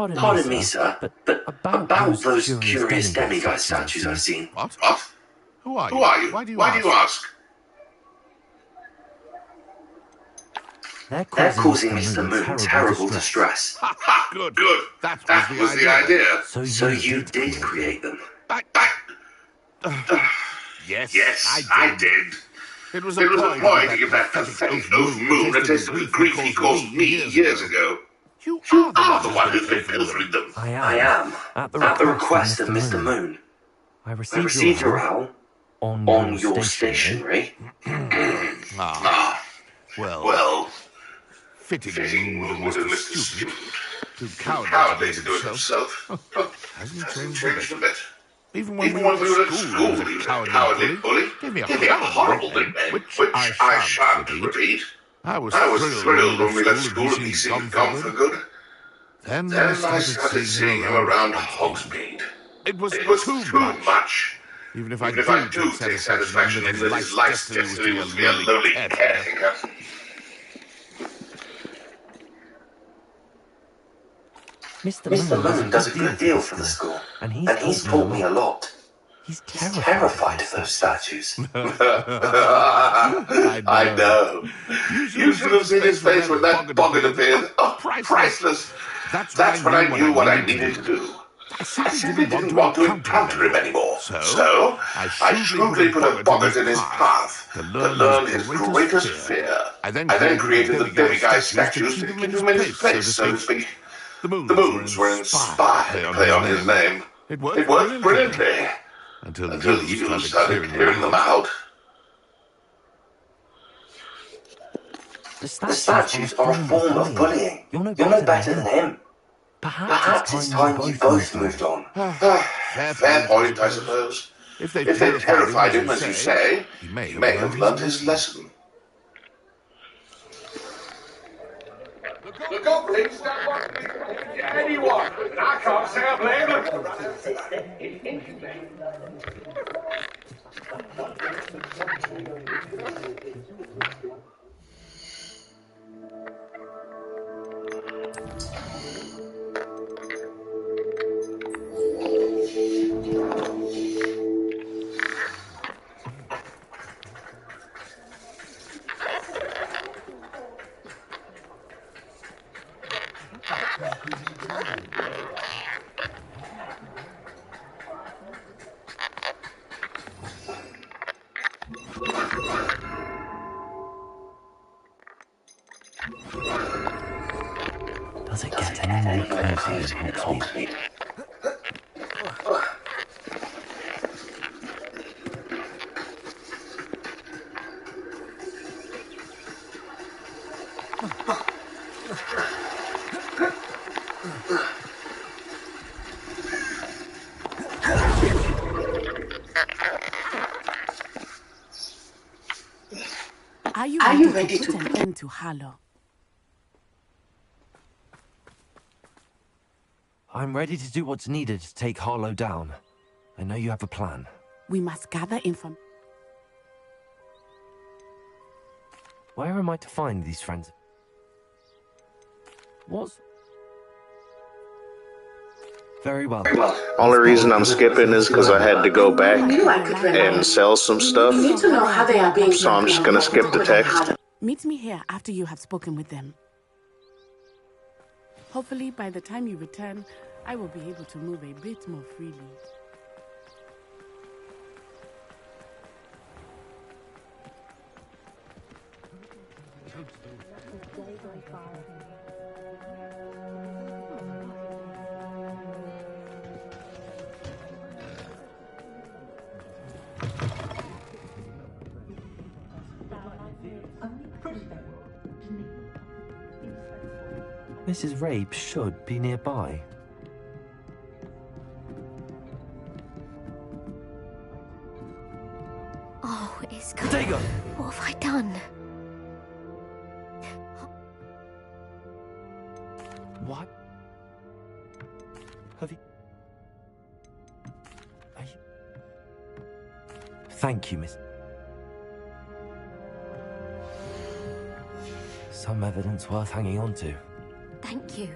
Pardon me, sir, but about those curious demigod statues I've seen. What? Who are you? Who are you? Why do you ask? They're causing Mr. Moon terrible distress. Ha! Good. That was the idea. So you did create them. Yes, Yes, I did. did. It was It was a ploy to give that pathetic oaf moon a taste of the grief he caused me years ago. You You are are the one who's been pilfering them. I am. At the request of Mr. Moon. I received your owl on your stationery. Well, fitting fitting would would have have Mr. Mr. Stupid. Stupid. Too Cowardly cowardly to do it himself. Hasn't Hasn't changed a changed bit. a bit. Even when Even we when we were at school, he was a cowardly bully. Gave me a horrible nickname, which I shan't repeat. I was thrilled when we left school and he seemed gone for good. Then Then I started seeing him around Hogsmeade. It was too much. Even if Even if I do take satisfaction in that his life's destiny was to be a lowly caretaker. Mr. Moon does a good deal for the school, and he's taught me a lot. He's terrified of those statues. I know. You should have seen his face when that boggart appeared. Oh, priceless. That's when I knew what I needed to do. I simply didn't want to encounter him anymore. So, I shrewdly put a boggart in his path to learn his greatest fear. I then created the demiguise statues to keep him in his place, so to speak. The moons were inspired to play on his name. It worked brilliantly. Until you started clearing them out. The statues are a form of bullying. You're no better than him. Perhaps it's time you both moved on. Fair point, I suppose. If they terrified him, as you say, he may have learned his lesson. The goblins don't want to be anyone. I can't say I blame them. Does it get any more crazy than Hogsmeade? Are you ready to put an end to Harlow? I'm ready to do what's needed to take Harlow down. I know you have a plan. We must gather information. Where am I to find these friends? What? Very well. Only reason I'm skipping is because I had to go back and sell some stuff. We need to know how they are being. So I'm just gonna skip the text. Meet me here after you have spoken with them. Hopefully, by the time you return, I will be able to move a bit more freely. Mrs. Rabe should be nearby. Oh, it's gone. Dago! What have I done? What? Have you... Are you... Thank you, Miss... Some evidence worth hanging on to. Thank you.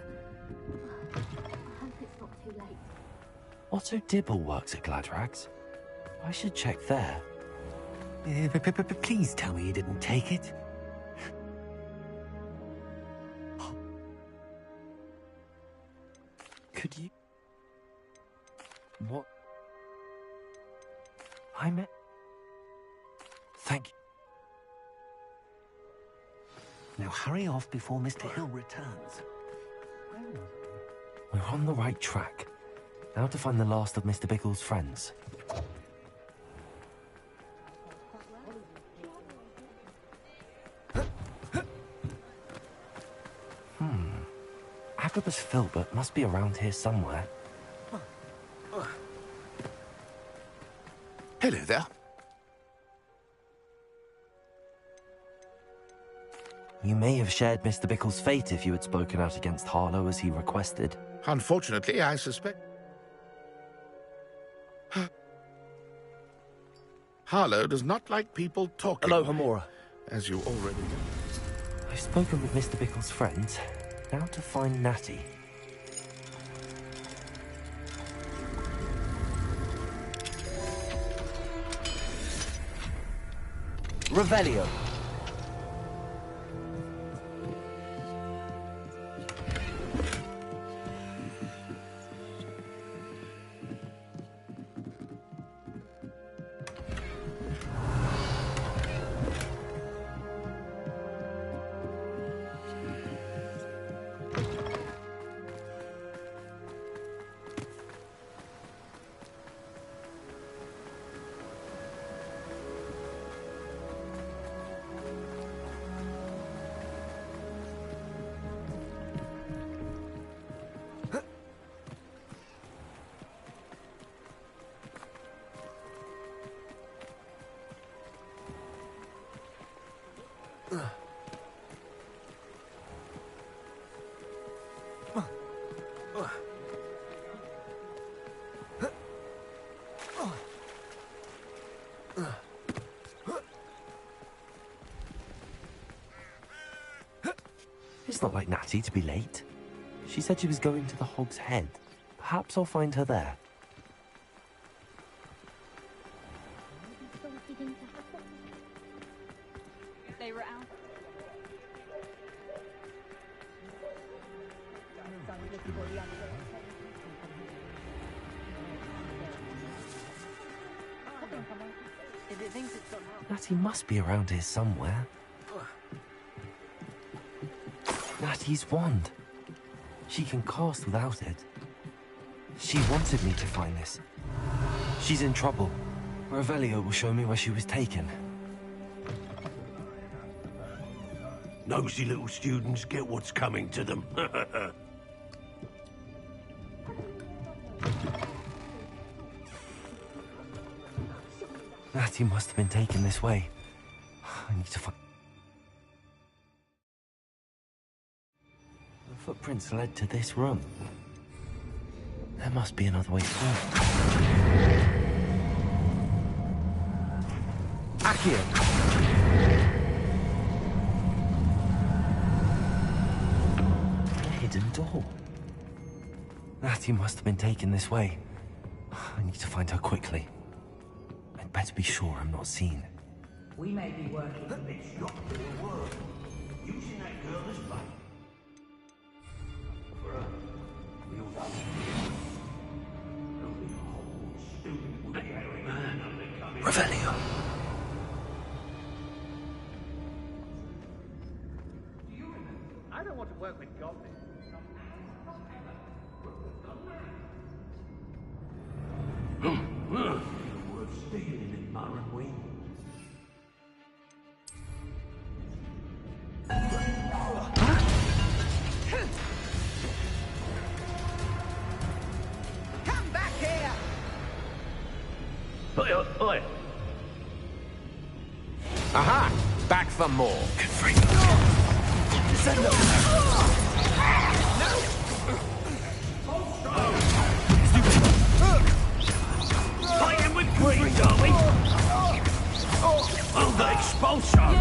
Otto Dibble works at Gladrags. I should check there. Please tell me you didn't take it. Could you... What? I meant... Thank you. Now hurry off before Mr. Hill returns. We're on the right track. Now to find the last of Mr. Biggle's friends. Agabus Filbert must be around here somewhere. Hello there. You may have shared Mr. Bickle's fate if you had spoken out against Harlow as he requested. Unfortunately, I suspect... Harlow does not like people talking. Hello, Hamura. As you already know. I've spoken with Mr. Bickle's friends. Now to find Natty. Revelio. It's not like Natty to be late. She said she was going to the Hog's Head. Perhaps I'll find her there. They were out. If it thinks it's somehow. Natty must be around here somewhere. Natty's wand. She can cast without it. She wanted me to find this. She's in trouble. Revelio will show me where she was taken. Nosy little students get what's coming to them. Natty must have been taken this way. I need to find... The footprints led to this room. There must be another way through. Accio! A hidden door. Natty must have been taken this way. I need to find her quickly. I'd better be sure I'm not seen. We may be working in this not real world, using that girl as bait. For her, we all know. Only a whole student would be having man undercoming. Revelio! I don't want to work with goblins. Worth stealing in Murren Wing. Come back here! Oi. Aha! Back for more. Good freak. Fighting with greed, are we? Oh, the expulsion!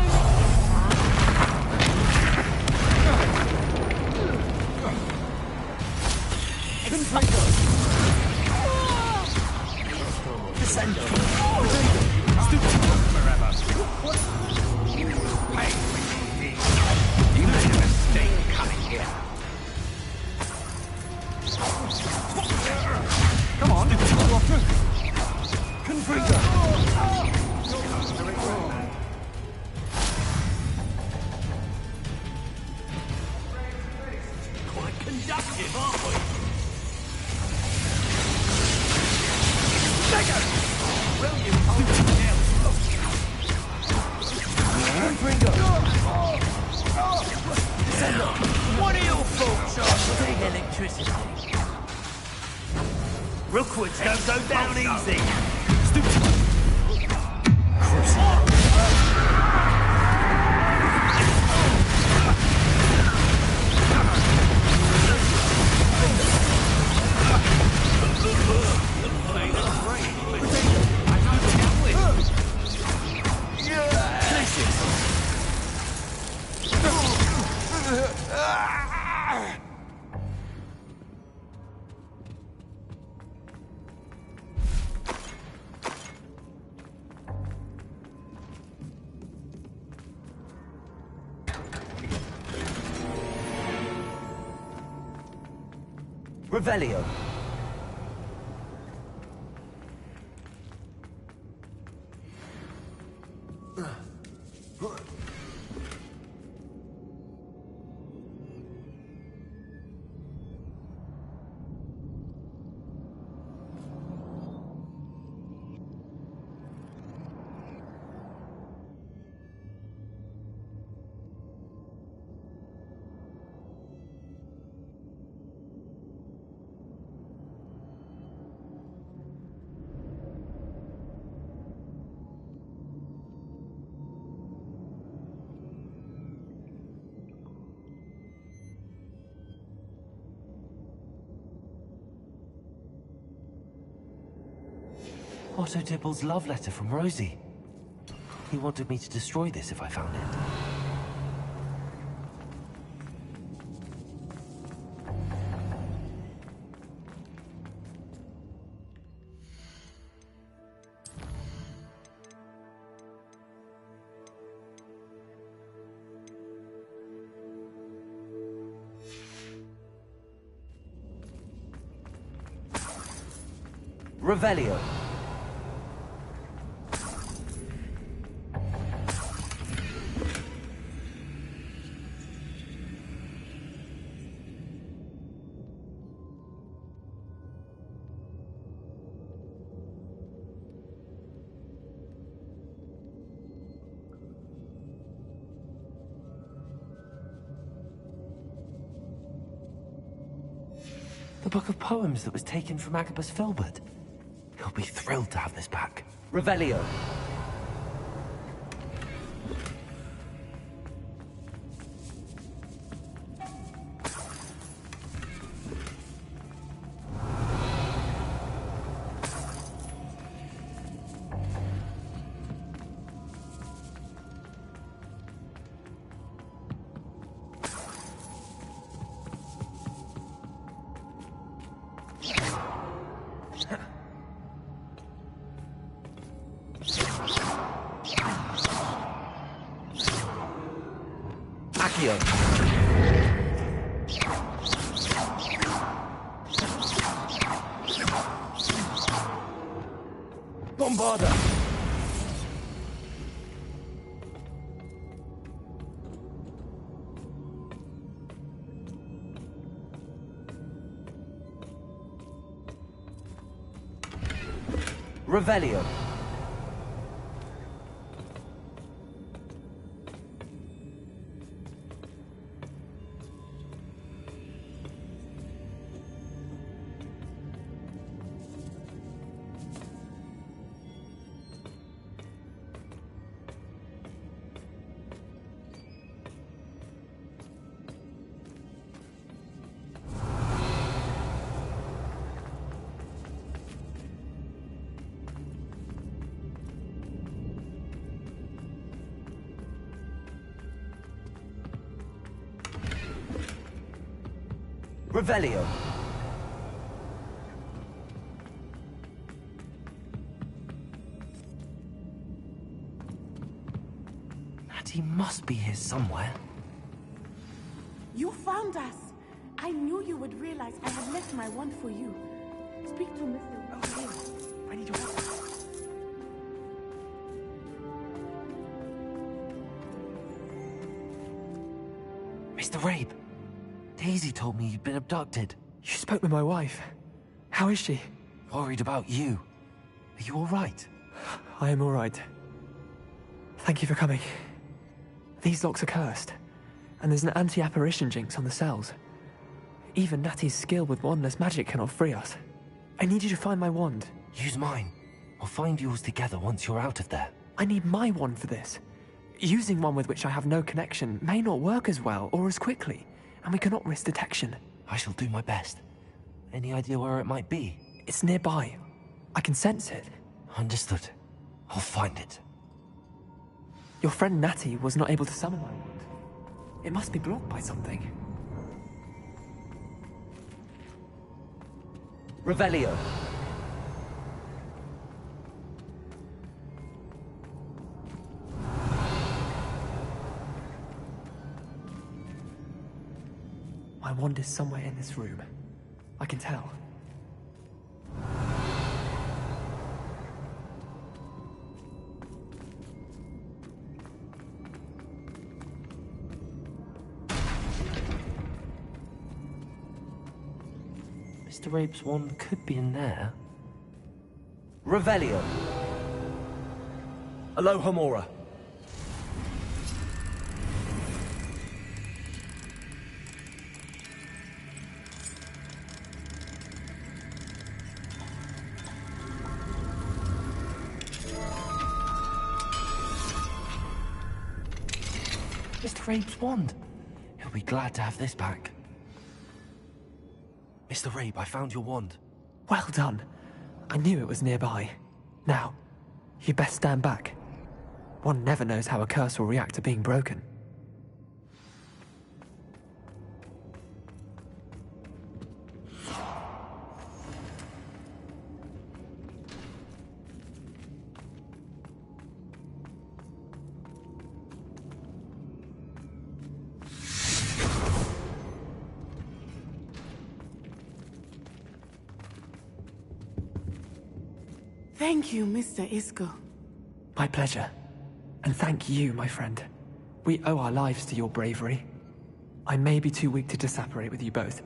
You made a mistake coming here. Come on, Confringo. Quite conductive, aren't we? Will you hold still? What are your thoughts on big electricity? Rookwoods don't go down easy. Revelio. Otto Dibble's love letter from Rosie. He wanted me to destroy this if I found it. Revelio. The book of poems that was taken from Agabus Filbert. He'll be thrilled to have this back. Revelio. Accio. Bombarda. Revelio. Revelio. Natty must be here somewhere. You found us. I knew you would realize I had left my wand for you. Speak to Mr. Rabe. I need your help. Mr. Rabe, Daisy told me you'd been abducted. You spoke with my wife. How is she? Worried about you. Are you all right? I am all right. Thank you for coming. These locks are cursed, and there's an anti-apparition jinx on the cells. Even Natty's skill with wandless magic cannot free us. I need you to find my wand. Use mine. We'll find yours together once you're out of there. I need my wand for this. Using one with which I have no connection may not work as well or as quickly, and we cannot risk detection. I shall do my best. Any idea where it might be? It's nearby. I can sense it. Understood. I'll find it. Your friend Natty was not able to summon my wand. It must be blocked by something. Revelio. My wand is somewhere in this room. I can tell. Mr. Rabe's wand could be in there. Revelio. Alohomora. Mr. Rabe's wand. He'll be glad to have this back. Mr. Rabe, I found your wand. Well done. I knew it was nearby. Now, you best stand back. One never knows how a curse will react to being broken. Thank you, Mr. Isco. My pleasure. And thank you, my friend. We owe our lives to your bravery. I may be too weak to disapparate with you both,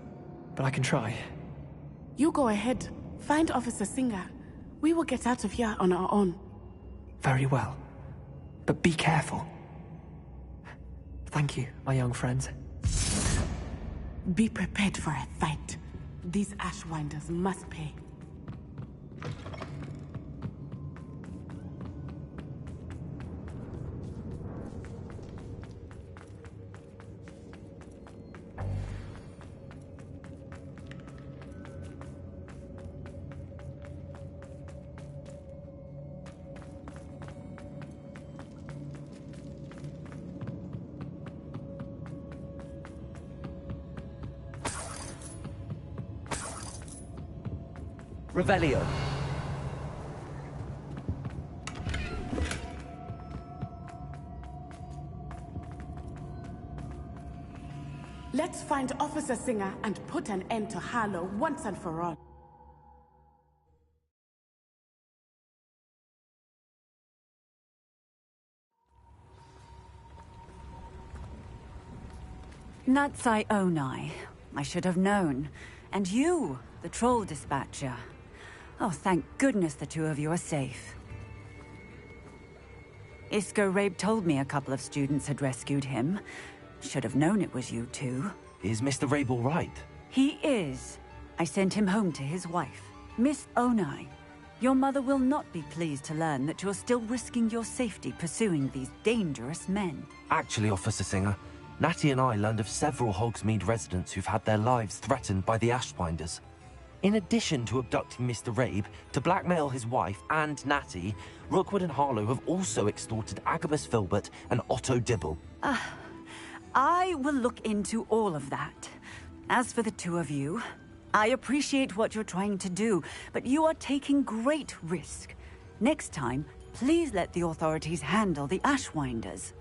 but I can try. You go ahead. Find Officer Singer. We will get out of here on our own. Very well. But be careful. Thank you, my young friends. Be prepared for a fight. These Ashwinders must pay. Revelio. Let's find Officer Singer and put an end to Harlow once and for all. Natsai Onai. I should have known. And you, the troll dispatcher. Oh, thank goodness the two of you are safe. Isco Rabe told me a couple of students had rescued him. Should have known it was you two. Is Mr. Rabe all right? He is. I sent him home to his wife, Miss Onai. Your mother will not be pleased to learn that you're still risking your safety pursuing these dangerous men. Actually, Officer Singer, Natty and I learned of several Hogsmeade residents who've had their lives threatened by the Ashwinders. In addition to abducting Mr. Rabe to blackmail his wife and Natty, Rookwood and Harlow have also extorted Agabus Filbert and Otto Dibble. I will look into all of that. As for the two of you, I appreciate what you're trying to do, but you are taking great risk. Next time, please let the authorities handle the Ashwinders.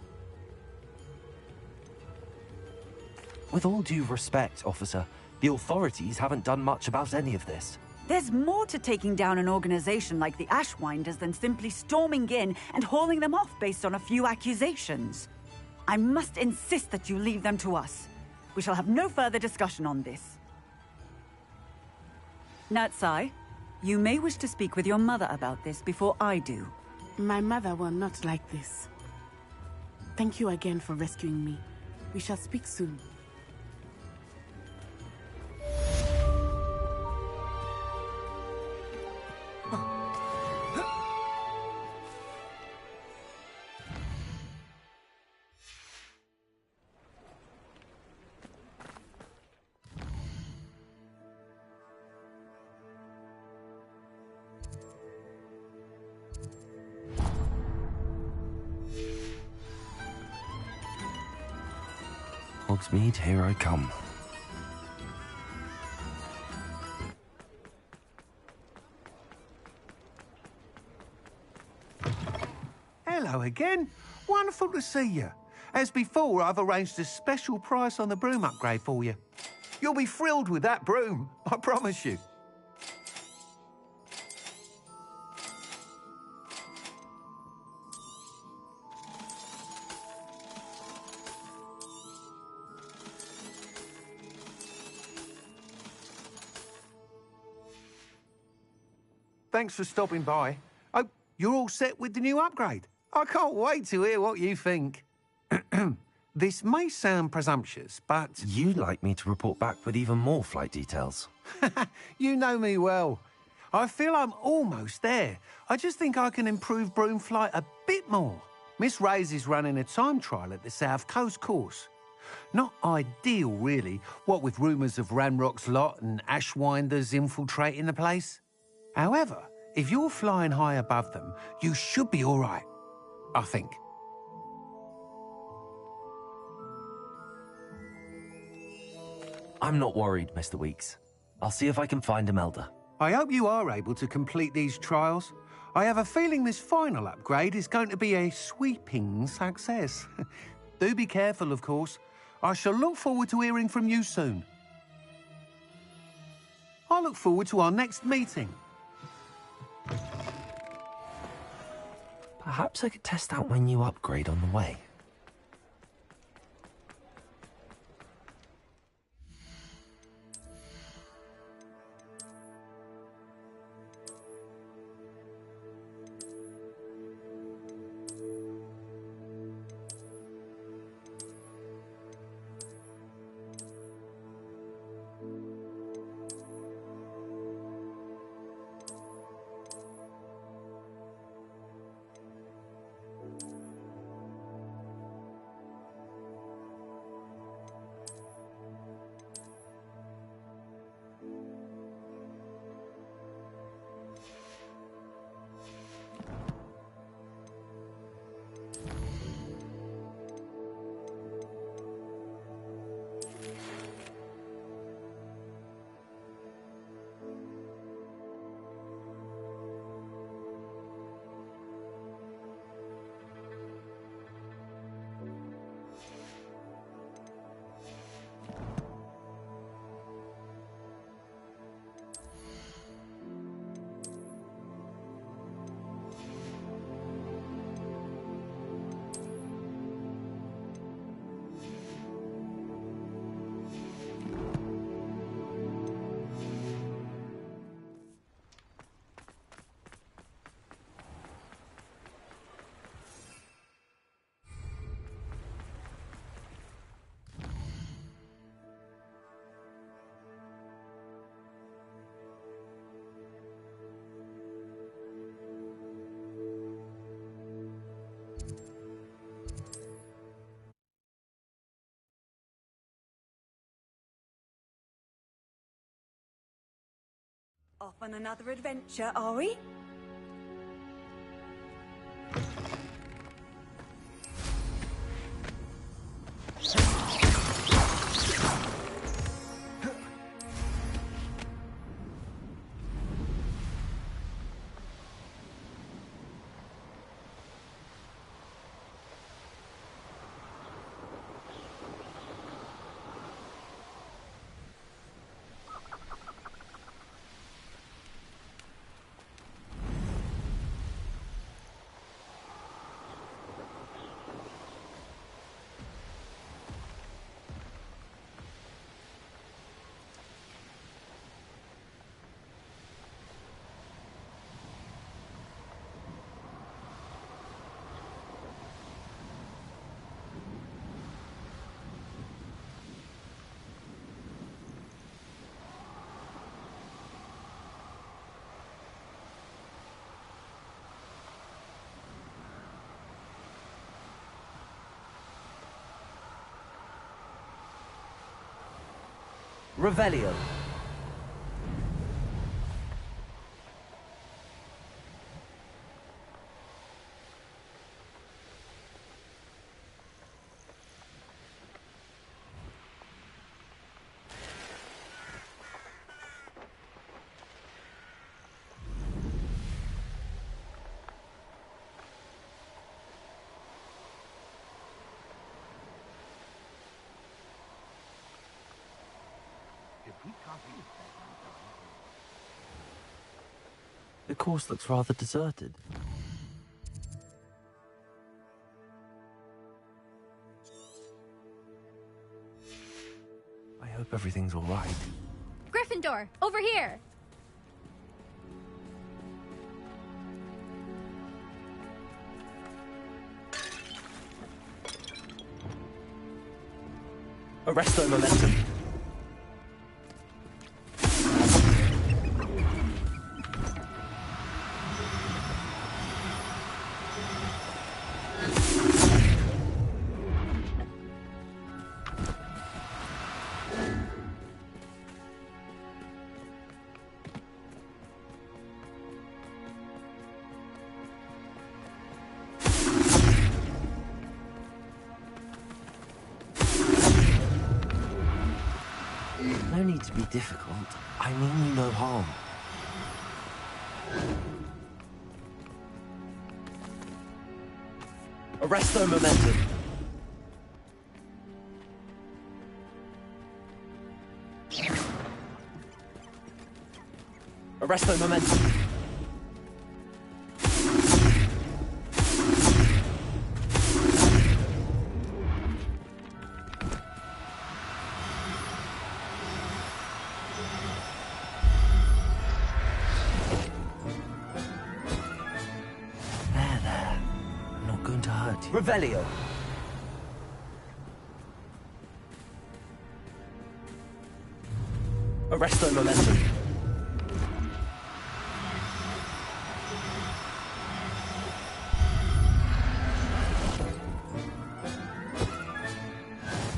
With all due respect, officer, the authorities haven't done much about any of this. There's more to taking down an organization like the Ashwinders than simply storming in and hauling them off based on a few accusations. I must insist that you leave them to us. We shall have no further discussion on this. Natsai, you may wish to speak with your mother about this before I do. My mother will not like this. Thank you again for rescuing me. We shall speak soon. Hogsmeade, here I come. Hello again. Wonderful to see you. As before, I've arranged a special price on the broom upgrade for you. You'll be thrilled with that broom, I promise you. Thanks for stopping by. Oh, you're all set with the new upgrade. I can't wait to hear what you think. This may sound presumptuous, but... You'd like me to report back with even more flight details. You know me well. I feel I'm almost there. I just think I can improve broom flight a bit more. Miss Ray's is running a time trial at the South Coast course. Not ideal, really, what with rumours of Ranrock's lot and Ashwinders infiltrating the place. However, if you're flying high above them, you should be all right, I think. I'm not worried, Mr. Weeks. I'll see if I can find Imelda. I hope you are able to complete these trials. I have a feeling this final upgrade is going to be a sweeping success. Do be careful, of course. I shall look forward to hearing from you soon. I look forward to our next meeting. Perhaps I could test out my new upgrade on the way. Off on another adventure, are we? Revelio. The course looks rather deserted. I hope everything's all right. Gryffindor, over here! Arresto momentum. No need to be difficult. I mean you no harm. Arresto momentum. Arresto momentum. There. I'm not going to hurt you. Revelio. Arresto momentum.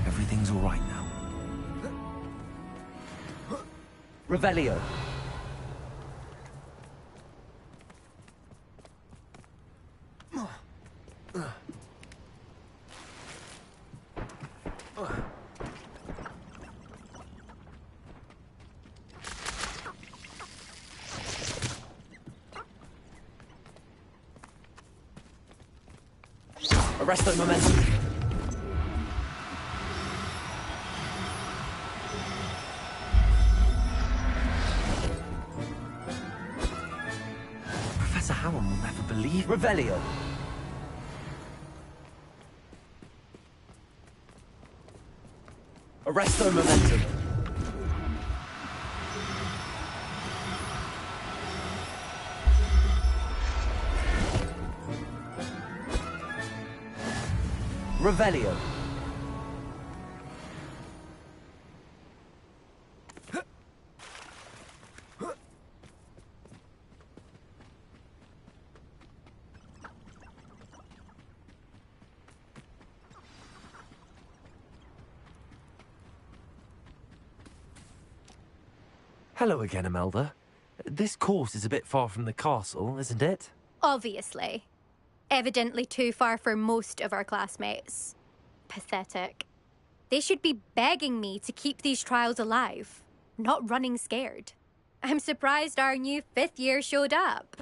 Everything's all right now. Revelio. Arresto momentum. Professor Howard will never believe. Revelio. Arresto momentum. Revelio. Hello again, Imelda. This course is a bit far from the castle, isn't it? Obviously. Evidently too far for most of our classmates. Pathetic. They should be begging me to keep these trials alive, not running scared. I'm surprised our new 5th year showed up.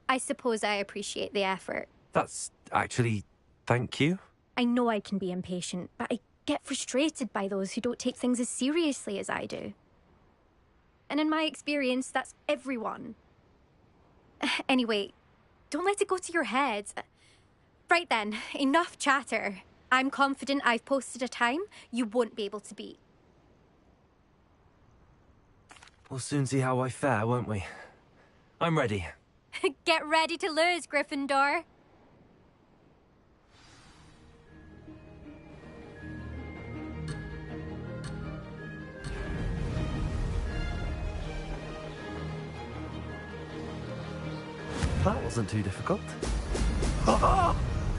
I suppose I appreciate the effort. That's actually... thank you. I know I can be impatient, but I get frustrated by those who don't take things as seriously as I do. And in my experience, that's everyone. Anyway, don't let it go to your head. Right then, enough chatter. I'm confident I've posted a time you won't be able to beat. We'll soon see how I fare, won't we? I'm ready. Get ready to lose, Gryffindor. That wasn't too difficult.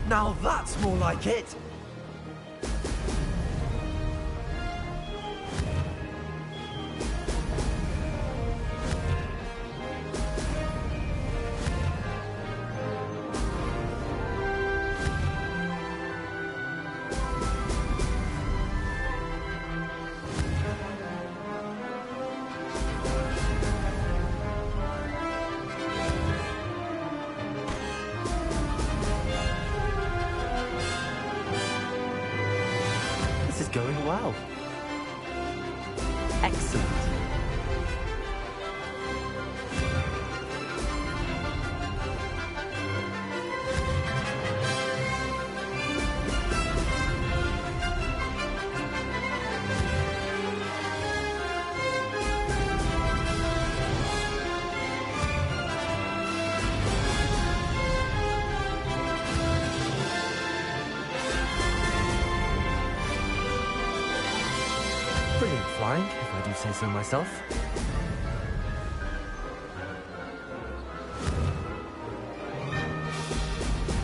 Now that's more like it! going well. Excellent. Brilliant flying, if I do say so myself.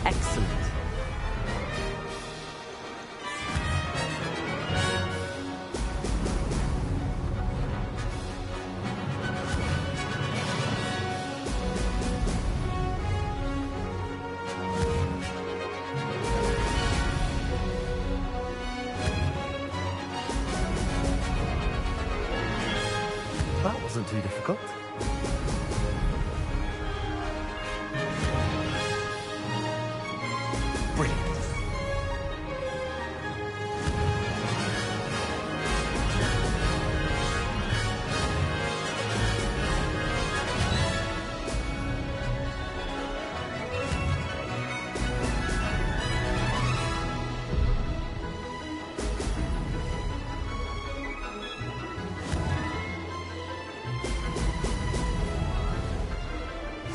Excellent. That wasn't too difficult. Brilliant.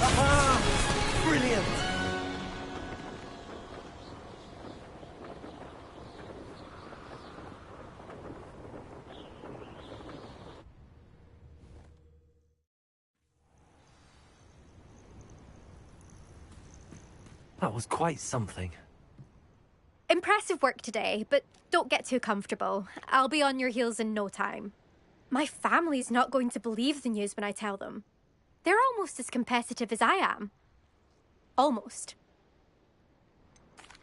Aha! Brilliant! That was quite something. Impressive work today, but don't get too comfortable. I'll be on your heels in no time. My family's not going to believe the news when I tell them. They're almost as competitive as I am. Almost.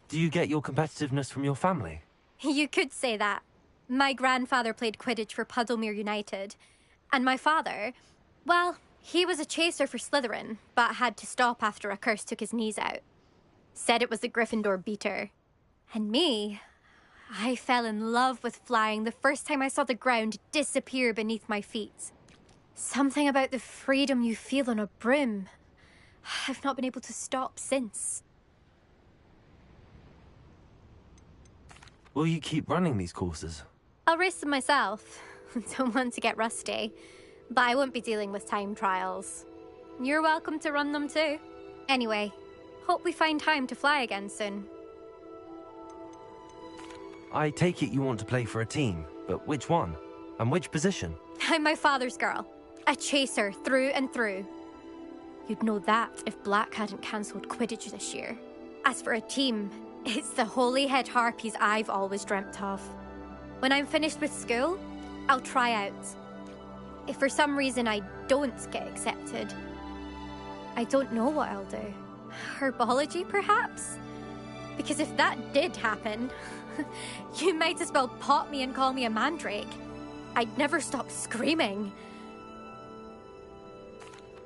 Do you get your competitiveness from your family? You could say that. My grandfather played Quidditch for Puddlemere United. And my father, well, he was a chaser for Slytherin, but had to stop after a curse took his knees out. Said it was the Gryffindor beater. And me, I fell in love with flying the first time I saw the ground disappear beneath my feet. Something about the freedom you feel on a broom. I've not been able to stop since. Will you keep running these courses? I'll race them myself. Don't want to get rusty. But I won't be dealing with time trials. You're welcome to run them too. Anyway, hope we find time to fly again soon. I take it you want to play for a team, but which one? And which position? I'm my father's girl. A chaser through and through. You'd know that if Black hadn't cancelled Quidditch this year. As for a team, it's the Holyhead Harpies I've always dreamt of. When I'm finished with school, I'll try out. If for some reason I don't get accepted, I don't know what I'll do. Herbology, perhaps? Because if that did happen, you might as well pot me and call me a mandrake. I'd never stop screaming.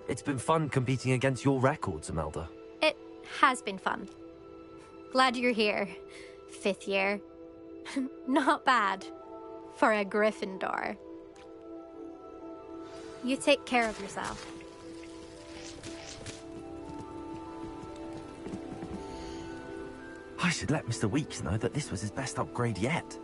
It's been fun competing against your records, Imelda. It has been fun. Glad you're here. 5th year. Not bad. For a Gryffindor. You take care of yourself. I should let Mr. Weeks know that this was his best upgrade yet.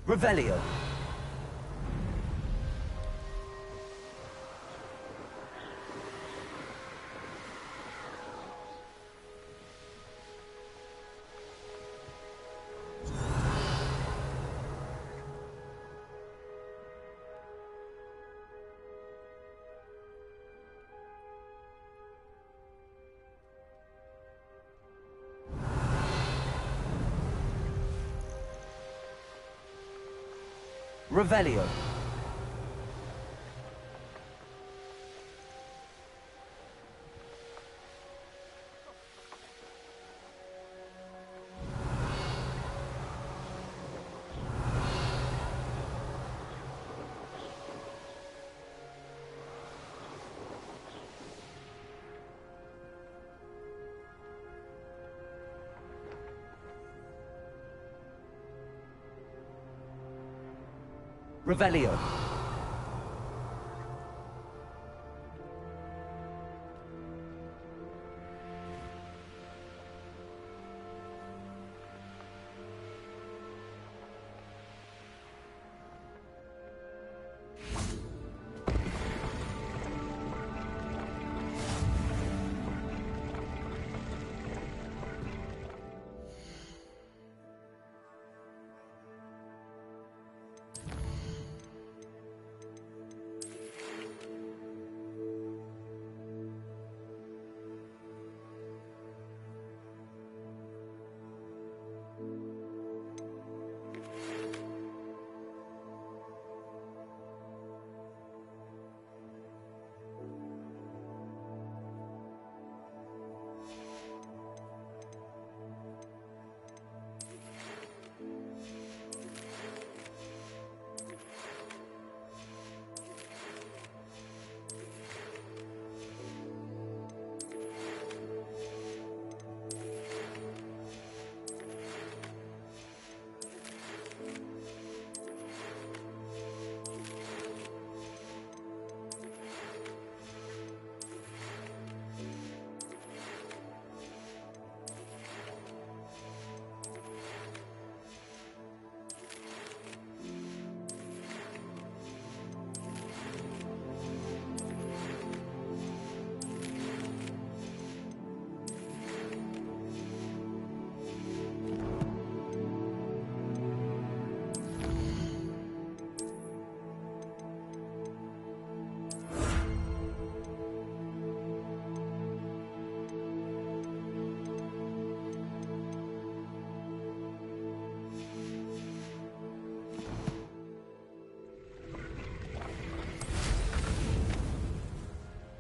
Revelio. Revelio. Revelio.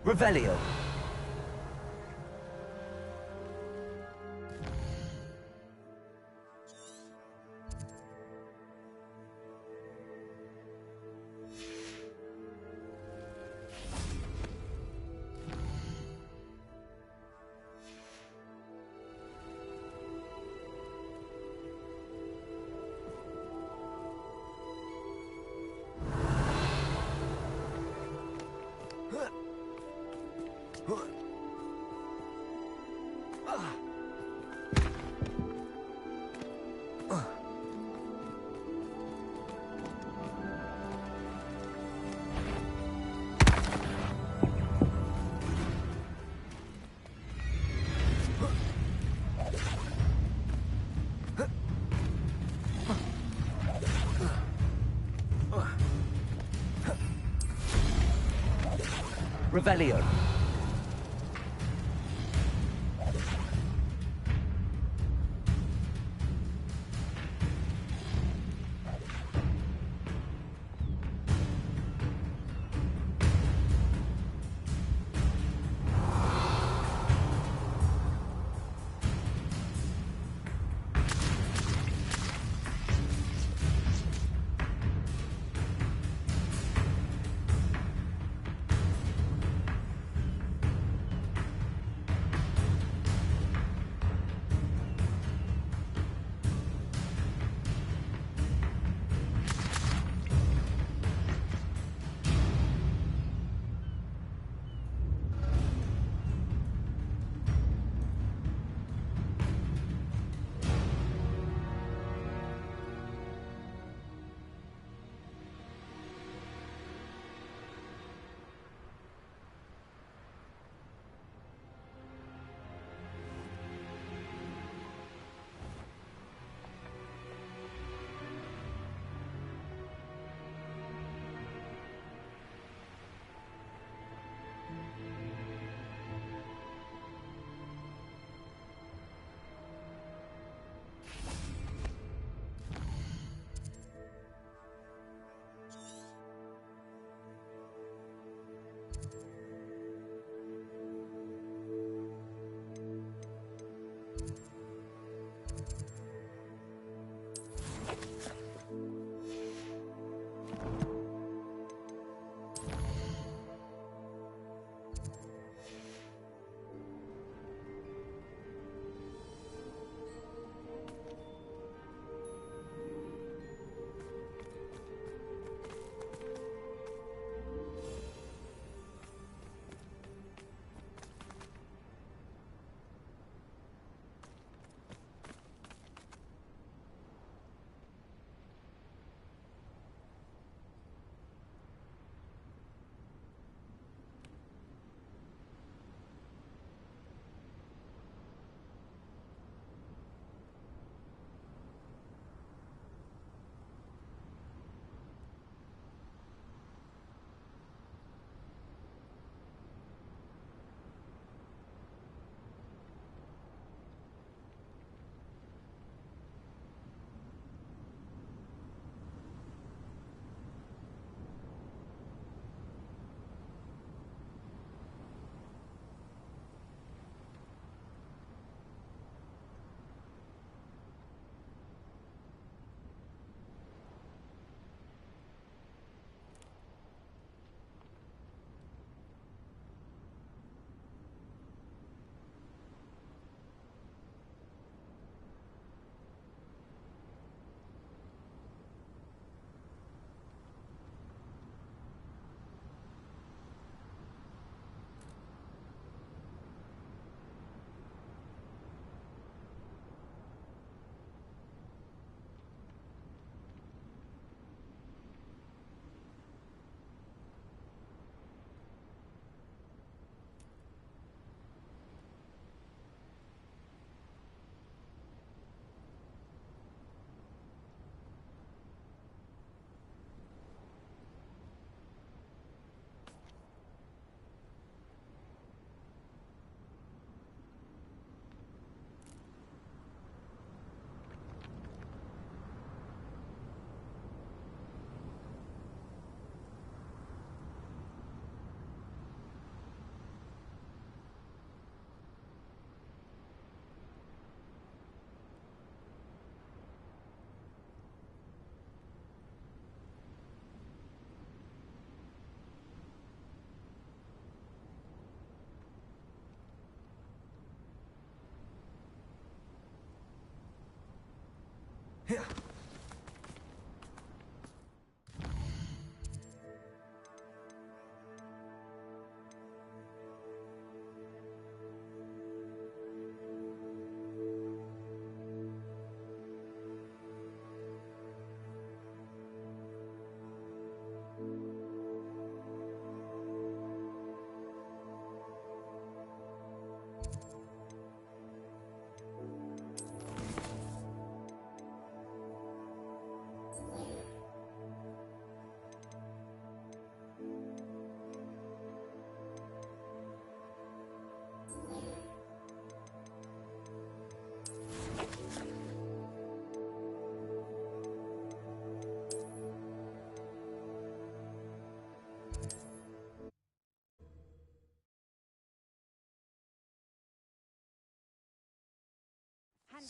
Revelio. Revelio.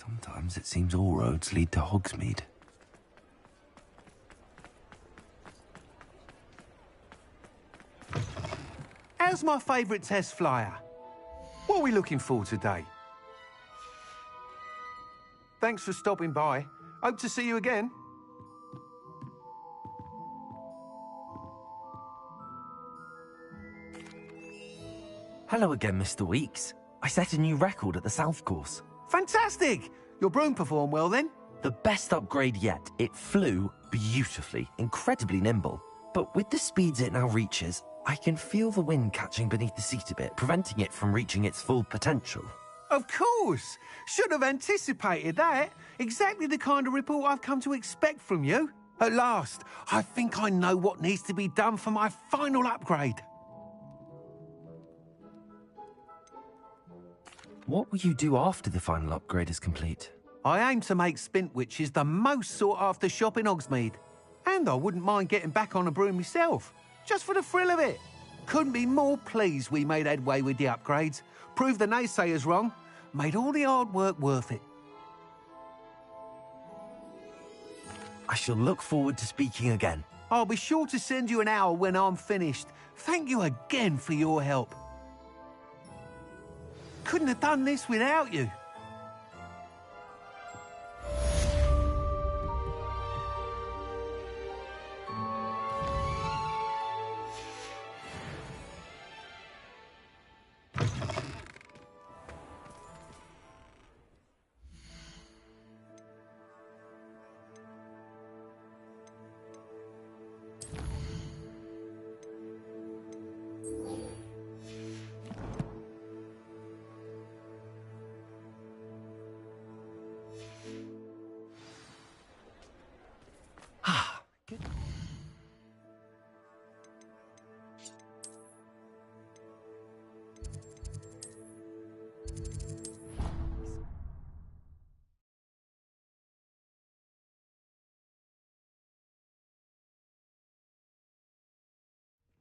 Sometimes it seems all roads lead to Hogsmeade. How's my favourite test flyer? What are we looking for today? Thanks for stopping by. Hope to see you again. Hello again, Mr. Weeks. I set a new record at the South Course. Fantastic! Your broom performed well then? The best upgrade yet. It flew beautifully, incredibly nimble. But with the speeds it now reaches, I can feel the wind catching beneath the seat a bit, preventing it from reaching its full potential. Of course! Should have anticipated that. Exactly the kind of report I've come to expect from you. At last, I think I know what needs to be done for my final upgrade. What will you do after the final upgrade is complete? I aim to make Spintwitches the most sought-after shop in Hogsmeade. And I wouldn't mind getting back on a broom myself, just for the thrill of it. Couldn't be more pleased we made headway with the upgrades, proved the naysayers wrong, made all the hard work worth it. I shall look forward to speaking again. I'll be sure to send you an hour when I'm finished. Thank you again for your help. Couldn't have done this without you.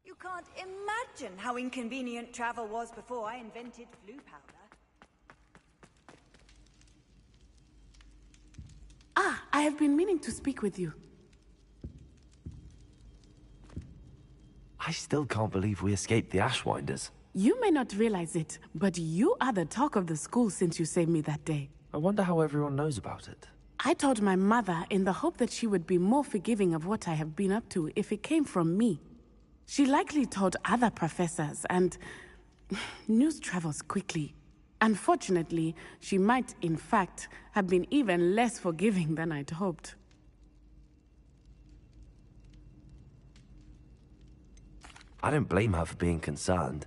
You can't imagine how inconvenient travel was before I invented blue powder. Ah, I have been meaning to speak with you. I still can't believe we escaped the Ashwinders. You may not realize it, but you are the talk of the school since you saved me that day. I wonder how everyone knows about it. I told my mother in the hope that she would be more forgiving of what I have been up to if it came from me. She likely told other professors, and news travels quickly. Unfortunately, she might, in fact, have been even less forgiving than I'd hoped. I don't blame her for being concerned.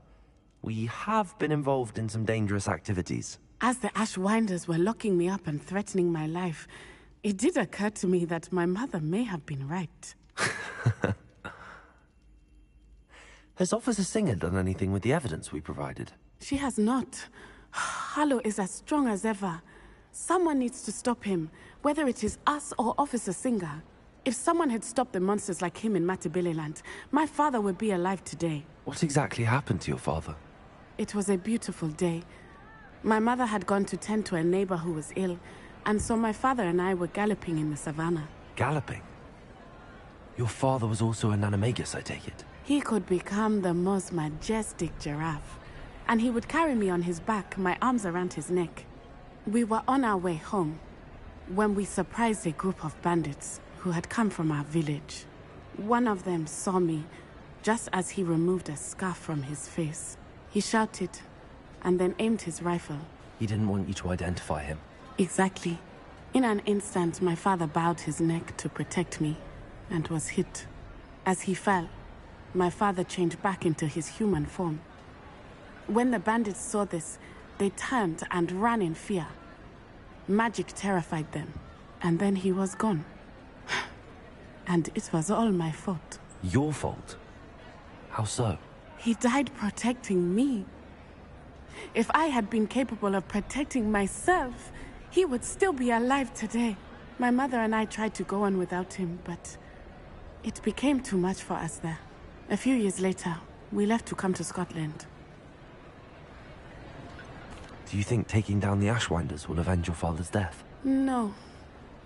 We have been involved in some dangerous activities. As the Ashwinders were locking me up and threatening my life, it did occur to me that my mother may have been right. Has Officer Singer done anything with the evidence we provided? She has not. Harlow is as strong as ever. Someone needs to stop him, whether it is us or Officer Singer. If someone had stopped the monsters like him in Matabeleland, my father would be alive today. What exactly happened to your father? It was a beautiful day. My mother had gone to tend to a neighbor who was ill, and so my father and I were galloping in the savannah. Galloping? Your father was also an animagus, I take it? He could become the most majestic giraffe, and he would carry me on his back, my arms around his neck. We were on our way home when we surprised a group of bandits who had come from our village. One of them saw me just as he removed a scarf from his face. He shouted and then aimed his rifle. He didn't want you to identify him. Exactly. In an instant, my father bowed his neck to protect me and was hit. As he fell, my father changed back into his human form. When the bandits saw this, they turned and ran in fear. Magic terrified them, and then he was gone. And it was all my fault. Your fault? How so? He died protecting me. If I had been capable of protecting myself, he would still be alive today. My mother and I tried to go on without him, but it became too much for us there. A few years later, we left to come to Scotland. Do Do you think taking down the Ashwinders will avenge your father's death? No.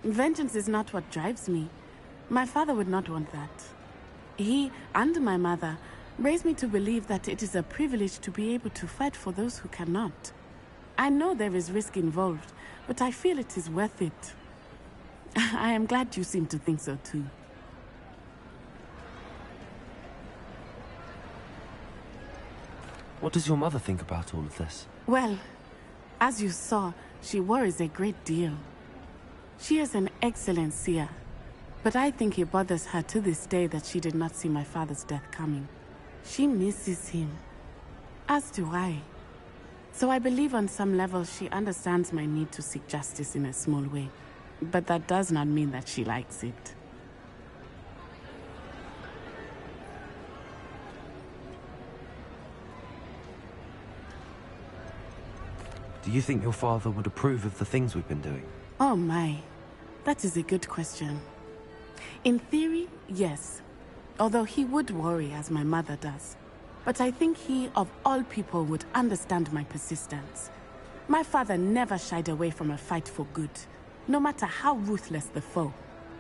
Vengeance is not what drives me. My father would not want that. He and my mother raised me to believe that it is a privilege to be able to fight for those who cannot. I know there is risk involved, but I feel it is worth it. I am glad you seem to think so too. What does your mother think about all of this? Well, as you saw, she worries a great deal. She is an excellent seer, but I think it bothers her to this day that she did not see my father's death coming. She misses him, as do I. So I believe on some level she understands my need to seek justice in a small way, but that does not mean that she likes it. Do you think your father would approve of the things we've been doing? Oh my, that is a good question. In theory, yes. Although he would worry as my mother does. But I think he, of all people, would understand my persistence. My father never shied away from a fight for good, no matter how ruthless the foe.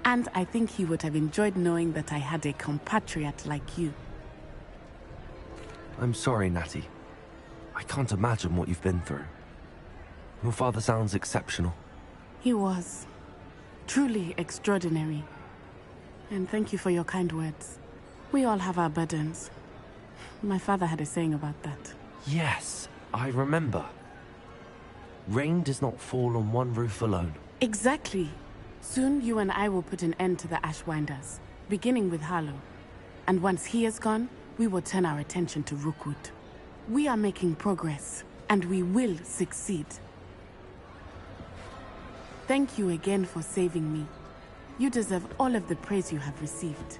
And I think he would have enjoyed knowing that I had a compatriot like you. I'm sorry, Natty. I can't imagine what you've been through. Your father sounds exceptional. He was. Truly extraordinary. And thank you for your kind words. We all have our burdens. My father had a saying about that. Yes, I remember. Rain does not fall on one roof alone. Exactly. Soon you and I will put an end to the Ashwinders, beginning with Harlow. And once he is gone, we will turn our attention to Rookwood. We are making progress, and we will succeed. Thank you again for saving me. You deserve all of the praise you have received.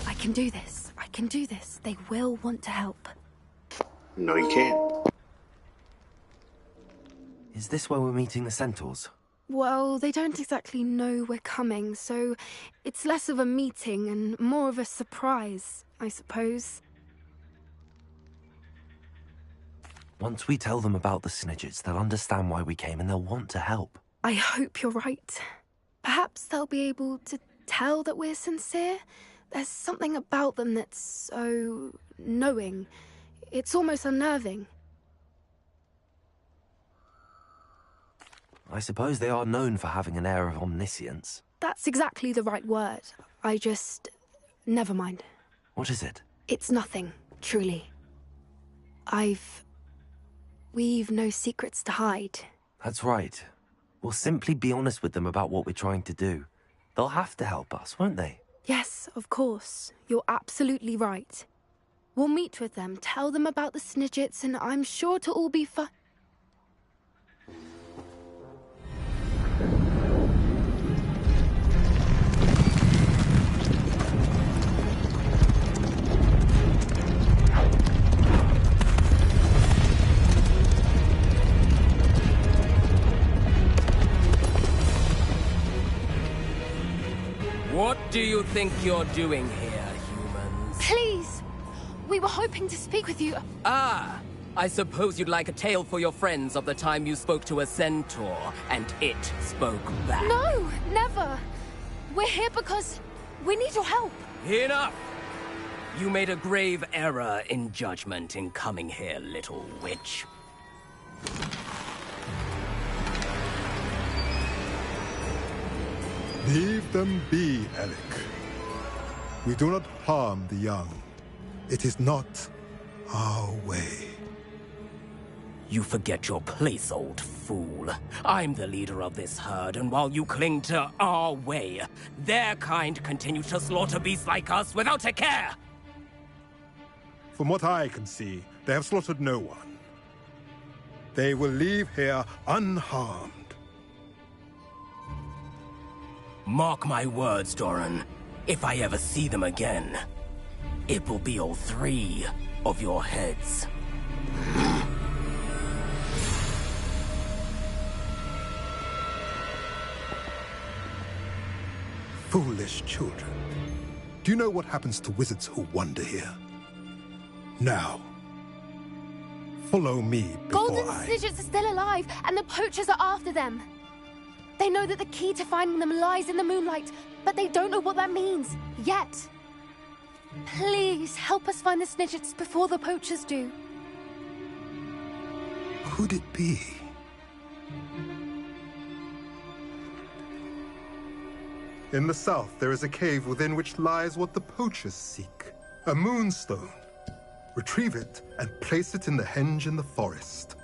I can do this. I can do this. They will want to help. No, you can't. Is this where we're meeting the Centaurs? Well, they don't exactly know we're coming, so it's less of a meeting and more of a surprise, I suppose. Once we tell them about the Snidgets, they'll understand why we came and they'll want to help. I hope you're right. Perhaps they'll be able to tell that we're sincere. There's something about them that's so knowing. It's almost unnerving. I suppose they are known for having an air of omniscience. That's exactly the right word. I just... never mind. What is it? It's nothing, truly. We've no secrets to hide. That's right. We'll simply be honest with them about what we're trying to do. They'll have to help us, won't they? Yes, of course. You're absolutely right. We'll meet with them, tell them about the Snidgets, and I'm sure to all be fine. What do you think you're doing here, humans? Please! We were hoping to speak with you. Ah! I suppose you'd like a tale for your friends of the time you spoke to a centaur, and it spoke back. No! Never! We're here because we need your help. Enough! You made a grave error in judgment in coming here, little witch. Leave them be, Alec. We do not harm the young. It is not our way. You forget your place, old fool. I'm the leader of this herd, and while you cling to our way, their kind continue to slaughter beasts like us without a care! From what I can see, they have slaughtered no one. They will leave here unharmed. Mark my words, Doran. If I ever see them again, it will be all 3 of your heads. Foolish children. Do you know what happens to wizards who wander here? Now, follow me before Golden Snidgets are still alive, and the poachers are after them. They know that the key to finding them lies in the moonlight, but they don't know what that means, yet. Please, help us find the Snidgets before the poachers do. Could it be? In the south, there is a cave within which lies what the poachers seek. A moonstone. Retrieve it and place it in the henge in the forest.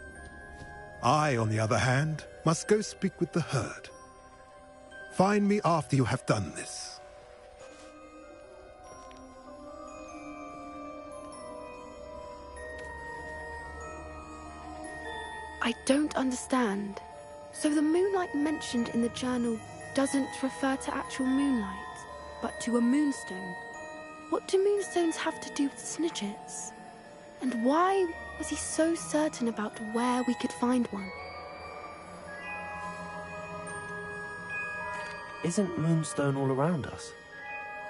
I, on the other hand, must go speak with the herd. Find me after you have done this. I don't understand. So the moonlight mentioned in the journal doesn't refer to actual moonlight, but to a moonstone. What do moonstones have to do with Snidgets? And why was he so certain about where we could find one? Isn't Moonstone all around us?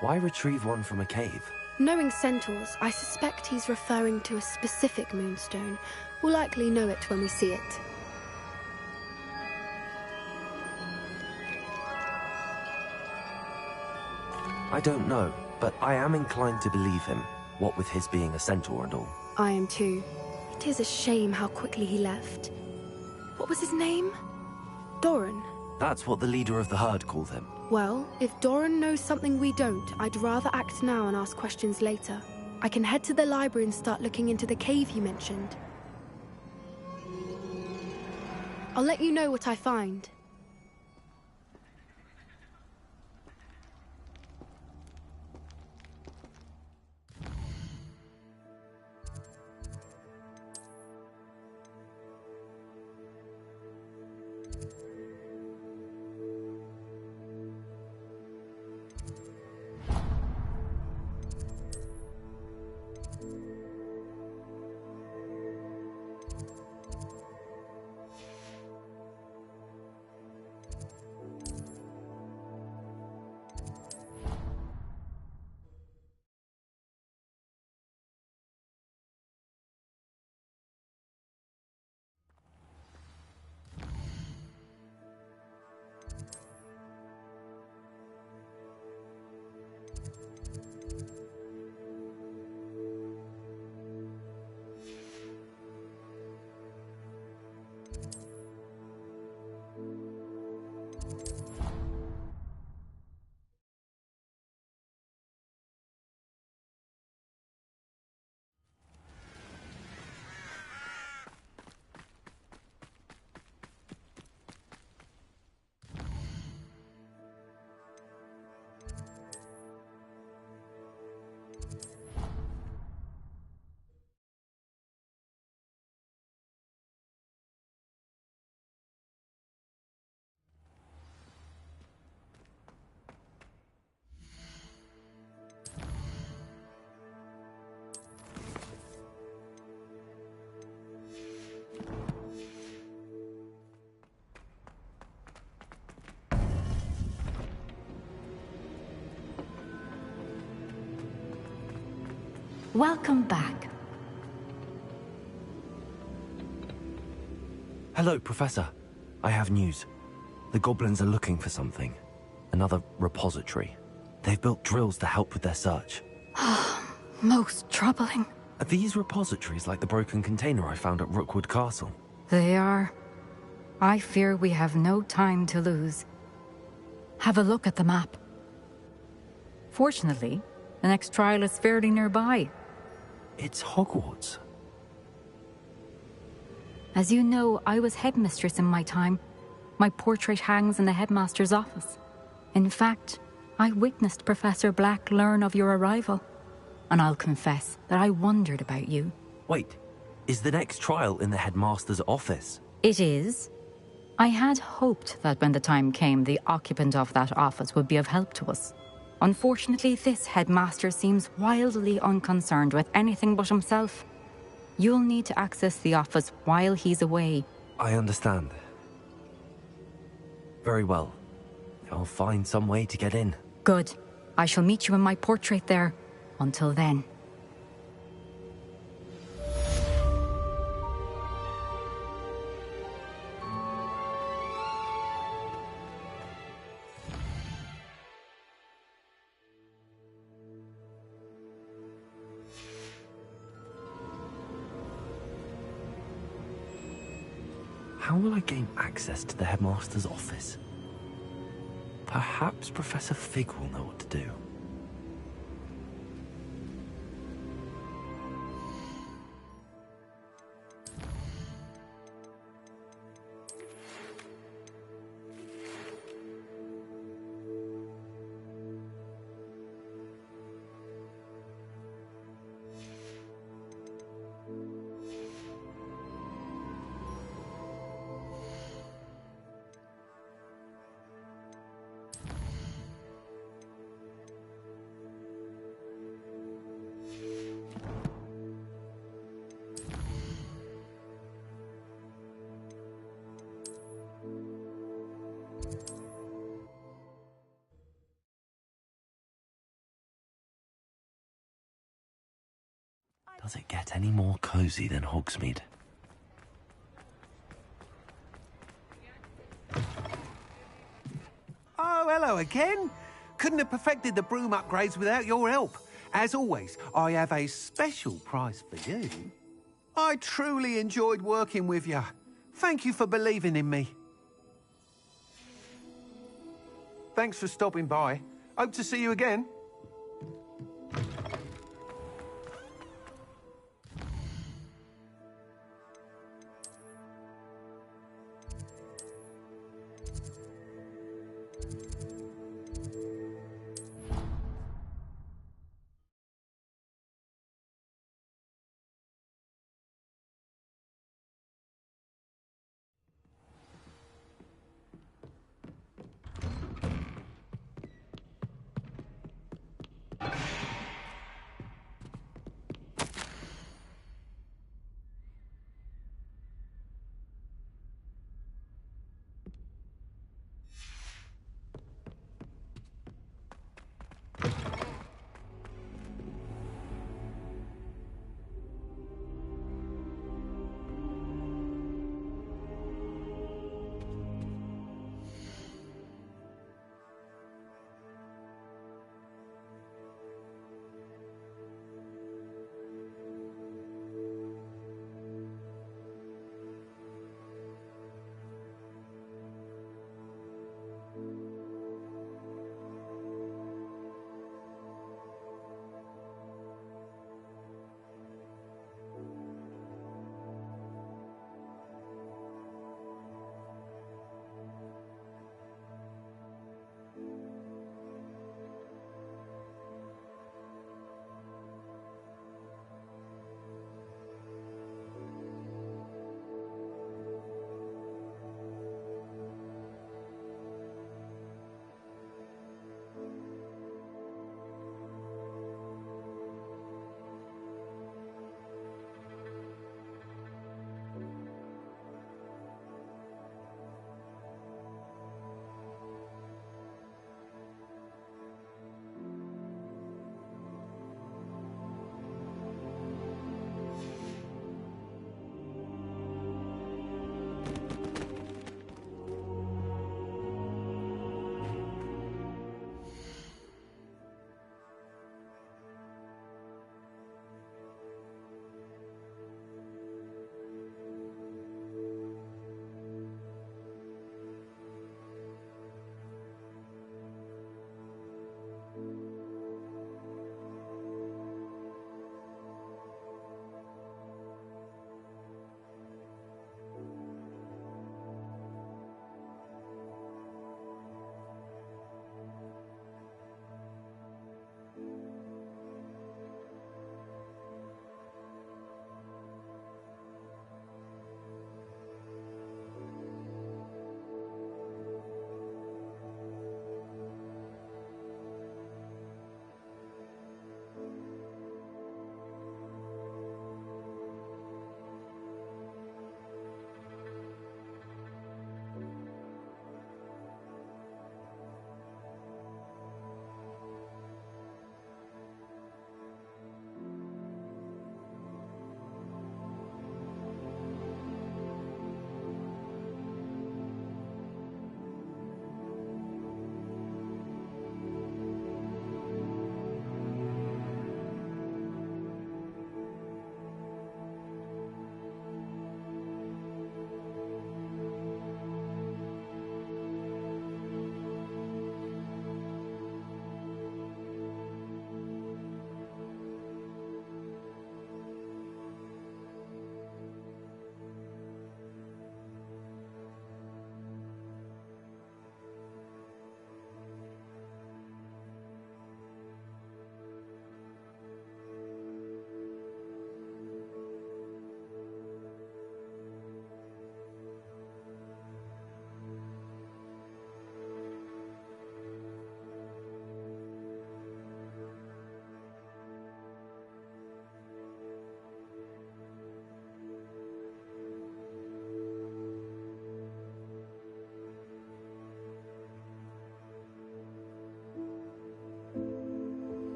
Why retrieve one from a cave? Knowing centaurs, I suspect he's referring to a specific moonstone. We'll likely know it when we see it. I don't know, but I am inclined to believe him, what with his being a centaur and all. I am too. It is a shame how quickly he left. What was his name? Doran. That's what the leader of the herd called him. Well, if Doran knows something we don't, I'd rather act now and ask questions later. I can head to the library and start looking into the cave you mentioned. I'll let you know what I find. Welcome back. Hello, Professor. I have news. The goblins are looking for something. Another repository. They've built drills to help with their search. Most troubling. Are these repositories like the broken container I found at Rookwood Castle? They are. I fear we have no time to lose. Have a look at the map. Fortunately, the next trial is fairly nearby. It's Hogwarts. As you know, I was headmistress in my time. My portrait hangs in the headmaster's office. In fact, I witnessed Professor Black learn of your arrival. And I'll confess that I wondered about you. Wait, is the next trial in the headmaster's office? It is. I had hoped that when the time came, the occupant of that office would be of help to us. Unfortunately, this headmaster seems wildly unconcerned with anything but himself. You'll need to access the office while he's away. I understand. Very well. I'll find some way to get in. Good. I shall meet you in my portrait there. Until then. How will I gain access to the headmaster's office? Perhaps Professor Fig will know what to do. Does it get any more cozy than Hogsmeade? Oh, hello again. Couldn't have perfected the broom upgrades without your help. As always, I have a special prize for you. I truly enjoyed working with you. Thank you for believing in me. Thanks for stopping by. Hope to see you again.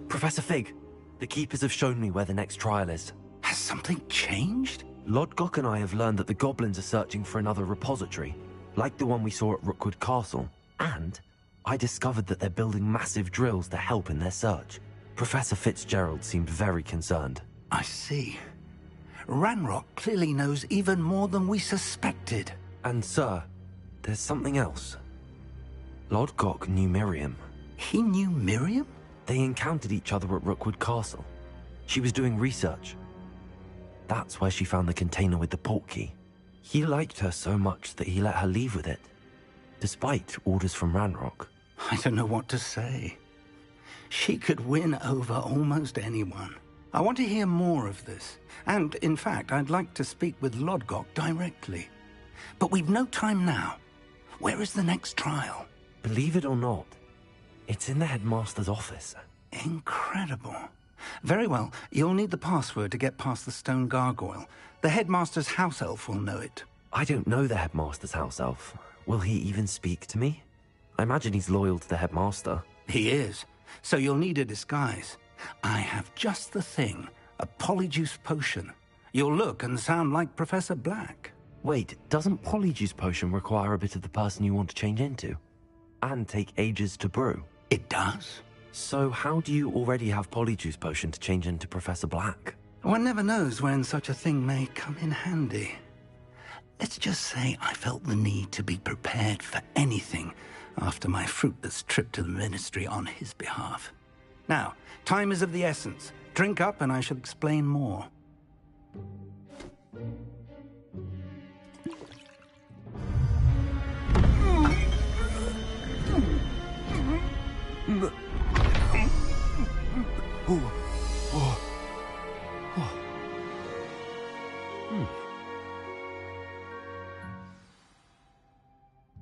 Professor Fig, the Keepers have shown me where the next trial is. Has something changed? Lodgok and I have learned that the goblins are searching for another repository, like the one we saw at Rookwood Castle. And I discovered that they're building massive drills to help in their search. Professor Fitzgerald seemed very concerned. I see. Ranrock clearly knows even more than we suspected. And sir, there's something else. Lodgok knew Miriam. He knew Miriam? They encountered each other at Rookwood Castle. She was doing research. That's where she found the container with the portkey. He liked her so much that he let her leave with it, despite orders from Ranrock. I don't know what to say. She could win over almost anyone. I want to hear more of this. And, in fact, I'd like to speak with Lodgok directly. But we've no time now. Where is the next trial? Believe it or not, it's in the headmaster's office. Incredible. Very well. You'll need the password to get past the stone gargoyle. The headmaster's house elf will know it. I don't know the headmaster's house elf. Will he even speak to me? I imagine he's loyal to the headmaster. He is. So you'll need a disguise. I have just the thing. A polyjuice potion. You'll look and sound like Professor Black. Wait, doesn't polyjuice potion require a bit of the person you want to change into? And take ages to brew? It does. So how do you already have polyjuice potion to change into Professor Black? One never knows when such a thing may come in handy. Let's just say I felt the need to be prepared for anything after my fruitless trip to the Ministry on his behalf. Now, time is of the essence. Drink up and I shall explain more.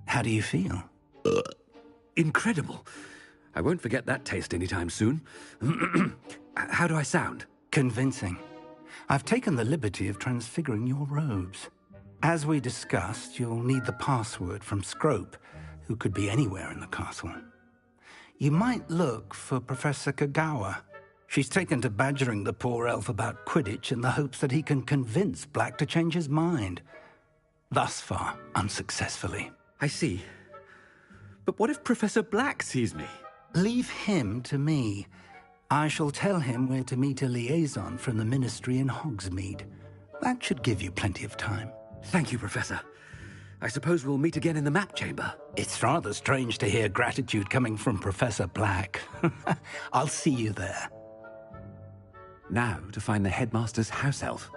How do you feel? Incredible. I won't forget that taste anytime soon. How do I sound? Convincing. I've taken the liberty of transfiguring your robes. As we discussed, you'll need the password from Scrope, who could be anywhere in the castle. You might look for Professor Kagawa. She's taken to badgering the poor elf about Quidditch in the hopes that he can convince Black to change his mind. Thus far, unsuccessfully. I see. But what if Professor Black sees me? Leave him to me. I shall tell him where to meet a liaison from the Ministry in Hogsmeade. That should give you plenty of time. Thank you, Professor. I suppose we'll meet again in the map chamber. It's rather strange to hear gratitude coming from Professor Black. I'll see you there. Now to find the headmaster's house elf.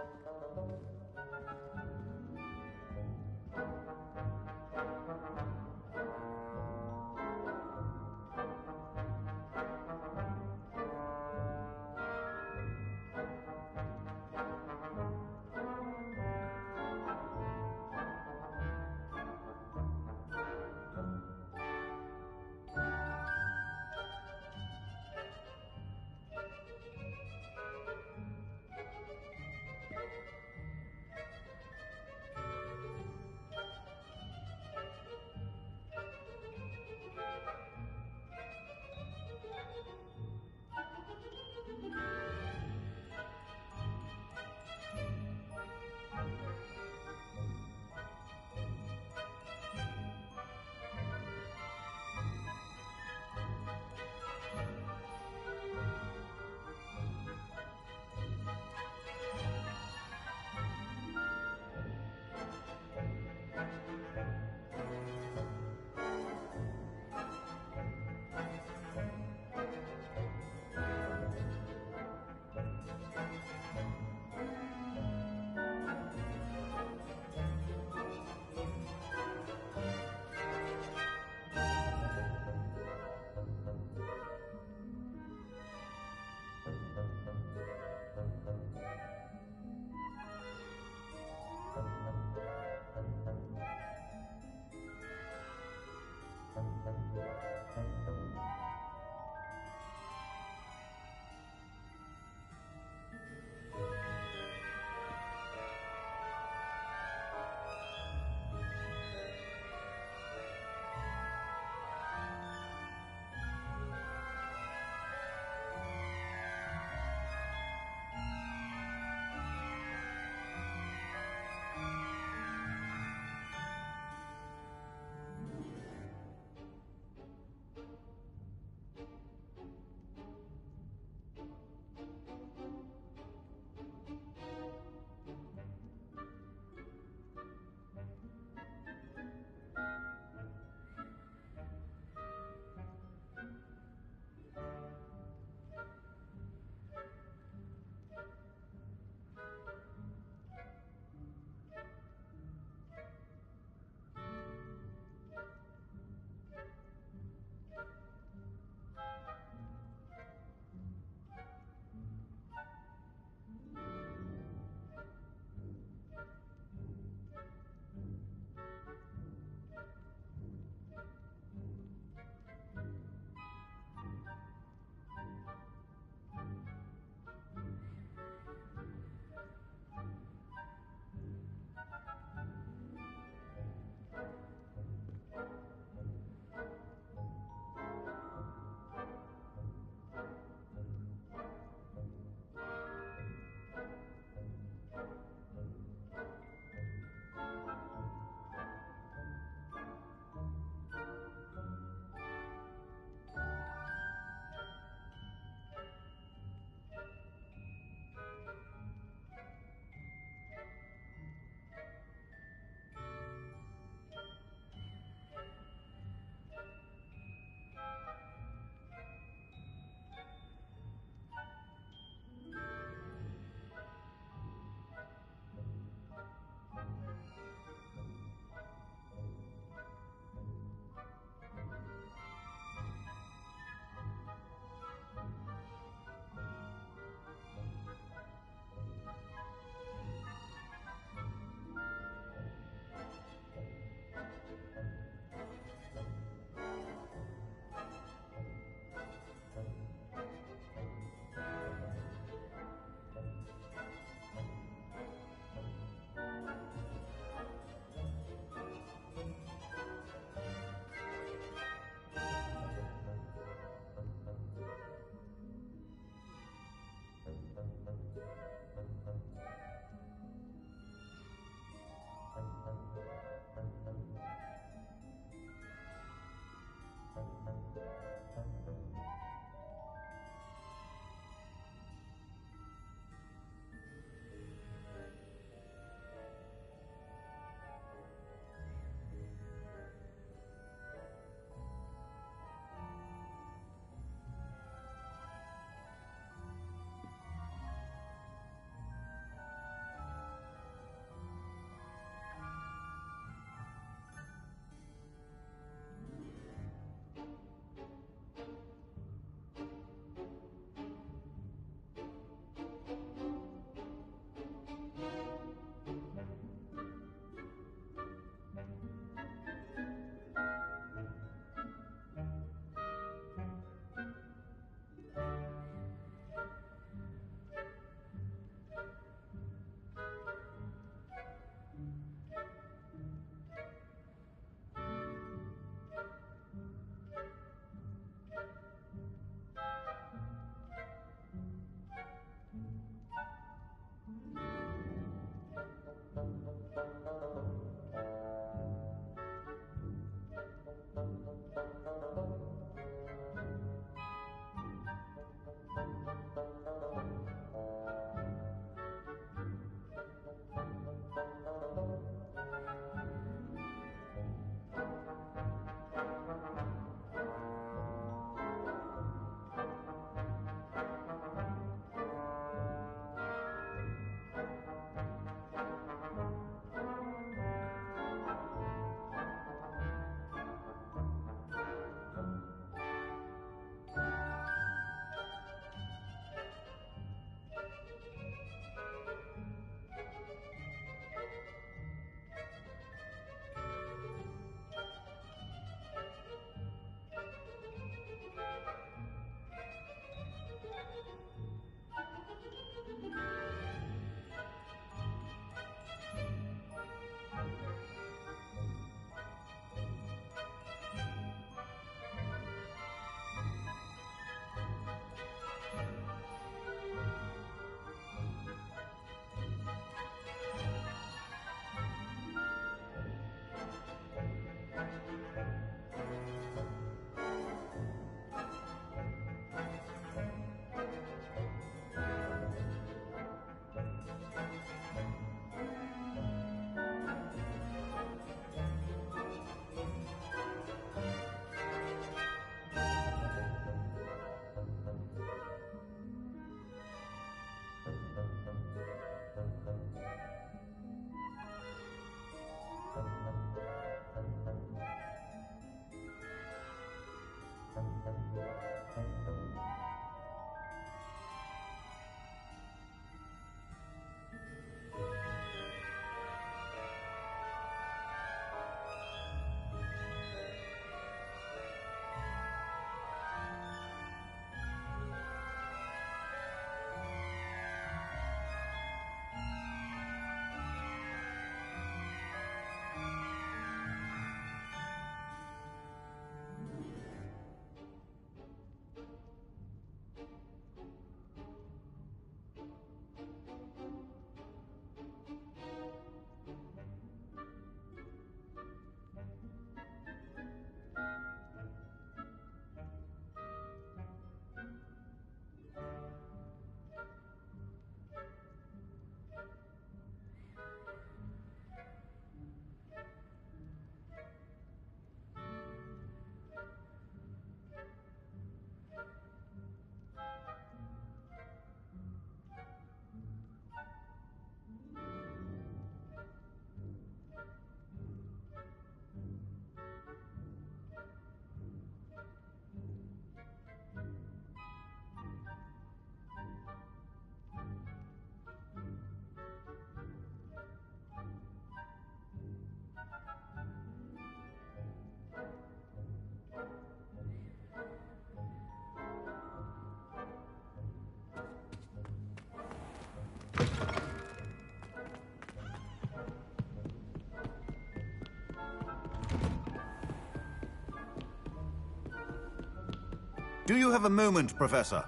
Do you have a moment, Professor?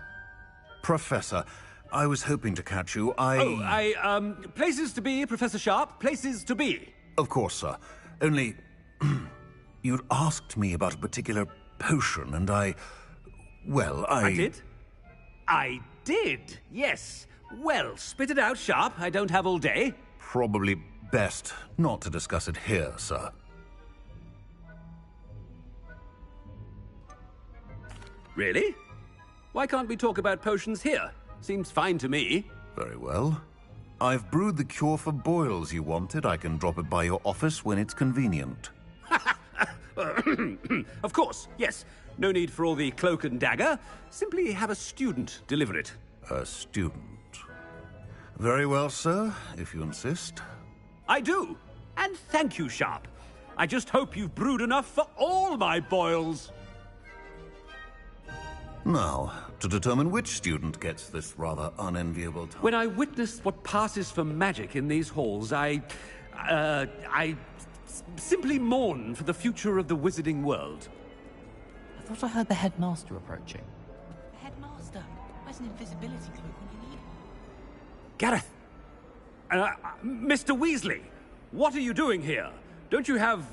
Professor, I was hoping to catch you. Places to be, Professor Sharp. Places to be. Of course, sir. Only... you'd asked me about a particular potion, and well, I did? I did, yes. Well, spit it out, Sharp. I don't have all day. Probably best not to discuss it here, sir. Really? Why can't we talk about potions here? Seems fine to me. Very well. I've brewed the cure for boils you wanted. I can drop it by your office when it's convenient. Of course, yes. No need for all the cloak and dagger. Simply have a student deliver it. A student? Very well, sir, if you insist. I do. And thank you, Sharp. I just hope you've brewed enough for all my boils. Now, to determine which student gets this rather unenviable task. When I witnessed what passes for magic in these halls, I simply mourn for the future of the wizarding world. I thought I heard the headmaster approaching. Headmaster? Where's an invisibility cloak when you need it? Gareth! Mr. Weasley, what are you doing here? Don't you have,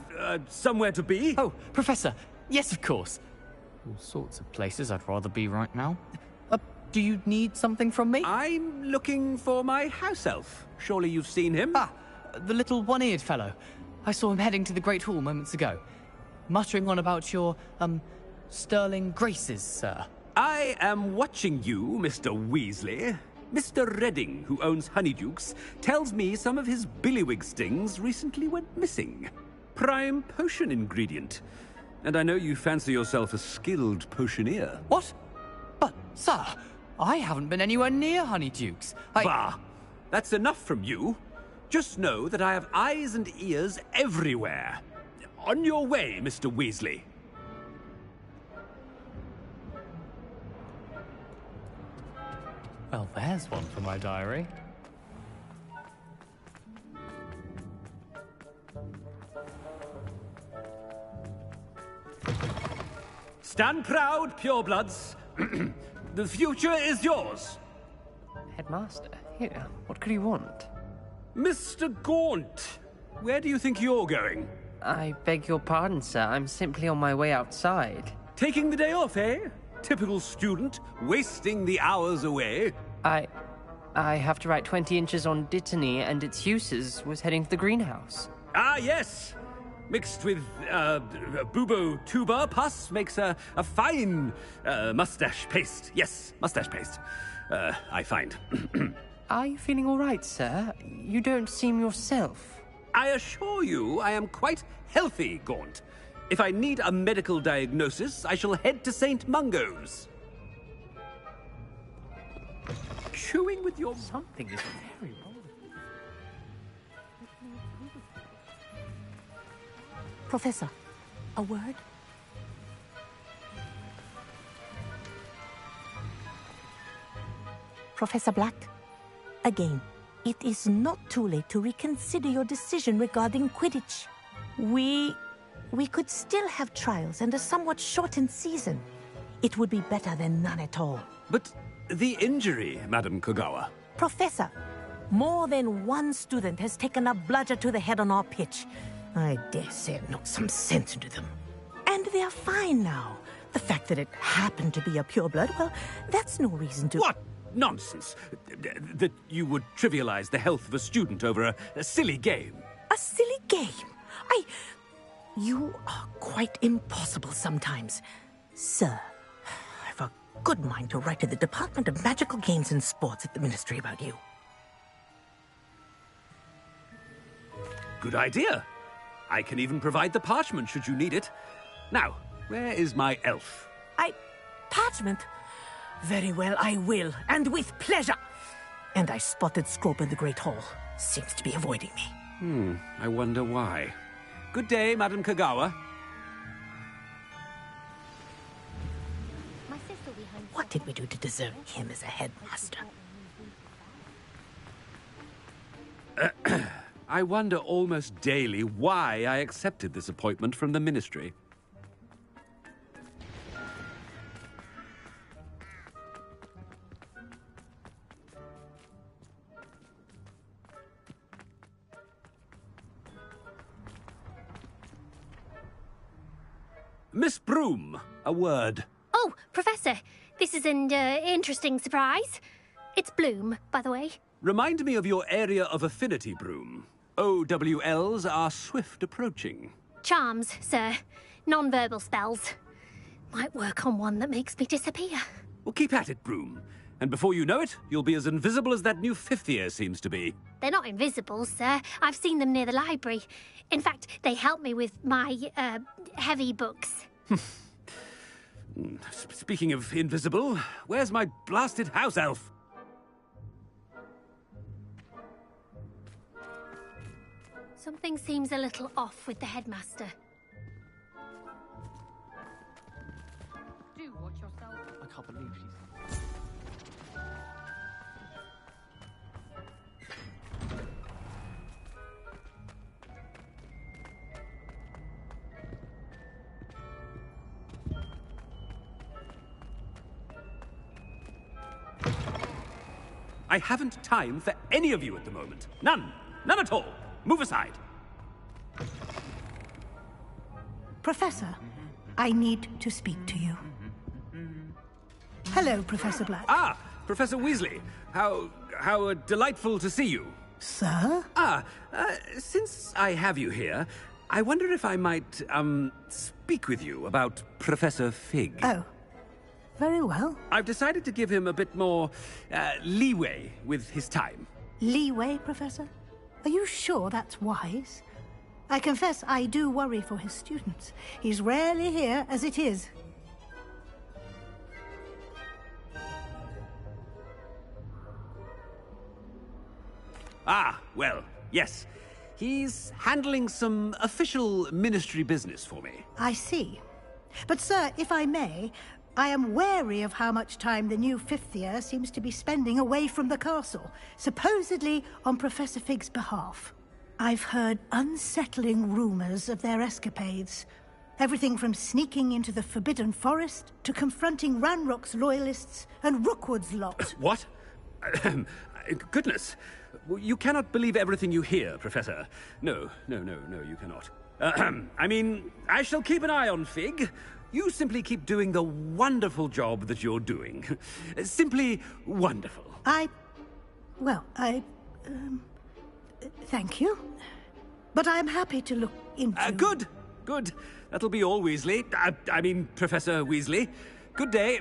somewhere to be? Oh, Professor, yes, of course. All sorts of places I'd rather be right now. Do you need something from me? I'm looking for my house elf. Surely you've seen him? Ah, the little one-eared fellow. I saw him heading to the Great Hall moments ago, muttering on about your, sterling graces, sir. I am watching you, Mr. Weasley. Mr. Redding, who owns Honeydukes, tells me some of his billywig stings recently went missing. Prime potion ingredient. And I know you fancy yourself a skilled potioneer. What? But, sir, I haven't been anywhere near Honeydukes. Bah! That's enough from you. Just know that I have eyes and ears everywhere. On your way, Mr. Weasley. Well, there's one for my diary. Stand proud, purebloods. The future is yours. Headmaster, here, what could he want? Mr. Gaunt, where do you think you're going? I beg your pardon, sir. I'm simply on my way outside. Taking the day off, eh? Typical student, wasting the hours away. I have to write 20 inches on Dittany and its uses. Was heading to the greenhouse. Ah, yes. Mixed with, bubo tuber pus makes a fine, mustache paste. Yes, mustache paste. I find. Are you feeling all right, sir? You don't seem yourself. I assure you I am quite healthy, Gaunt. If I need a medical diagnosis, I shall head to St. Mungo's. Chewing with your... Something is very wrong. Professor, a word? Professor Black, again, it is not too late to reconsider your decision regarding Quidditch. We could still have trials and a somewhat shortened season. It would be better than none at all. But the injury, Madam Kogawa. Professor, more than one student has taken a bludger to the head on our pitch. I dare say it knocked some sense into them. And they're fine now. The fact that it happened to be a pureblood, well, that's no reason to... What nonsense! That you would trivialize the health of a student over a silly game. A silly game? You are quite impossible sometimes. Sir, I've a good mind to write to the Department of Magical Games and Sports at the Ministry about you. Good idea. I can even provide the parchment should you need it. Now, where is my elf? Parchment? Very well, I will, and with pleasure. And I spotted Scrope in the Great Hall. Seems to be avoiding me. I wonder why. Good day, Madam Kogawa. What did we do to deserve him as a headmaster? I wonder almost daily why I accepted this appointment from the Ministry. Miss Broom, a word. Oh, Professor, this is an interesting surprise. It's Bloom, by the way. Remind me of your area of affinity, Broom. OWLs are swift approaching. Charms, sir. Non-verbal spells. Might work on one that makes me disappear. Well, keep at it, Broom. And before you know it, you'll be as invisible as that new fifth year seems to be. They're not invisible, sir. I've seen them near the library. In fact, they help me with my, heavy books. Speaking of invisible, where's my blasted house elf? Something seems a little off with the headmaster. Do watch yourself. I can't believe she's... I haven't time for any of you at the moment. None. None at all. Move aside. Professor, I need to speak to you. Hello, Professor Black. Ah, Professor Weasley. How delightful to see you. Sir? Since I have you here, I wonder if I might, speak with you about Professor Fig. Oh. Very well. I've decided to give him a bit more, leeway with his time. Leeway, Professor? Are you sure that's wise? I confess I do worry for his students. He's rarely here as it is. Ah, well, yes. He's handling some official ministry business for me. I see. But, sir, if I may, I am wary of how much time the new fifth year seems to be spending away from the castle, supposedly on Professor Fig's behalf. I've heard unsettling rumors of their escapades. Everything from sneaking into the Forbidden Forest to confronting Ranrock's loyalists and Rookwood's lot. What? Goodness. You cannot believe everything you hear, Professor. No, you cannot. I mean, I shall keep an eye on Fig. You simply keep doing the wonderful job that you're doing. Simply wonderful. Thank you. But I'm happy to look into... Good. That'll be all, Weasley. I mean, Professor Weasley. Good day.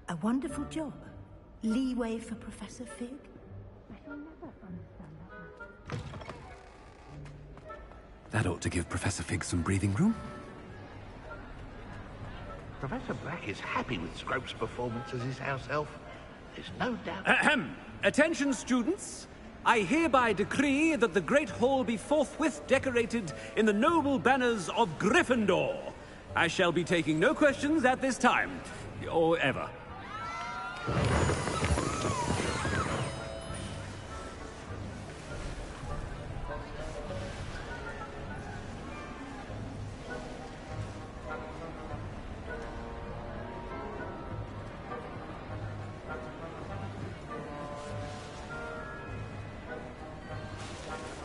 A wonderful job. Leeway for Professor Fig. I shall never understand that. That ought to give Professor Fig some breathing room. Professor Black is happy with Scrope's performance as his house elf. There's no doubt. Ahem. Attention, students. I hereby decree that the Great Hall be forthwith decorated in the noble banners of Gryffindor. I shall be taking no questions at this time, or ever.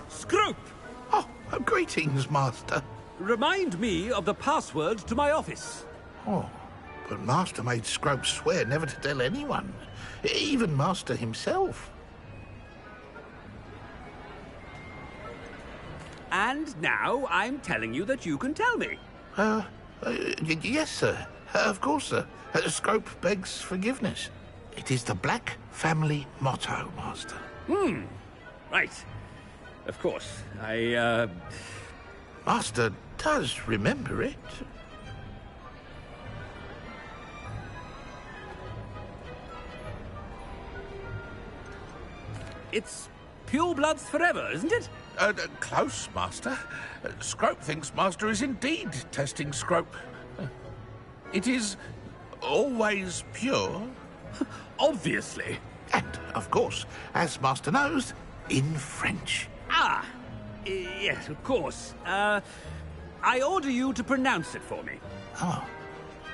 Scrope! Oh, greetings, Master. Remind me of the password to my office. Oh, but Master made Scrope swear never to tell anyone, even Master himself. And now I'm telling you that you can tell me. Yes, sir. Of course, sir. Scrope begs forgiveness. It is the Black family motto, Master. Right. Of course. Master does remember it. It's pure bloods forever, isn't it? Close, Master. Scrope thinks Master is indeed testing Scrope. It is always pure. Obviously. And, of course, as Master knows, in French. Ah! Yes, of course. I order you to pronounce it for me. Oh.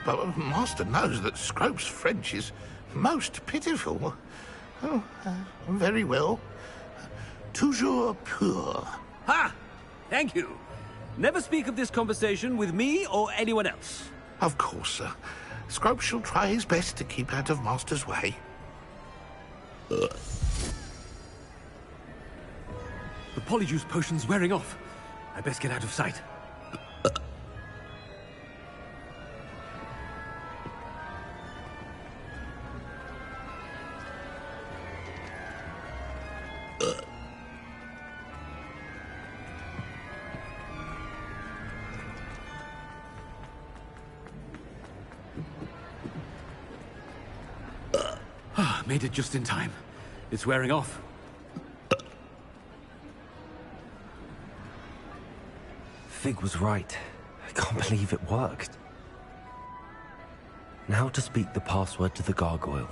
But Master knows that Scrope's French is most pitiful. Oh, very well. Toujours pur. Ha! Thank you. Never speak of this conversation with me or anyone else. Of course, sir. Scrope shall try his best to keep out of Master's way. The polyjuice potion's wearing off. I best get out of sight. Made it just in time. It's wearing off. Fig was right. I can't believe it worked. Now to speak the password to the gargoyle.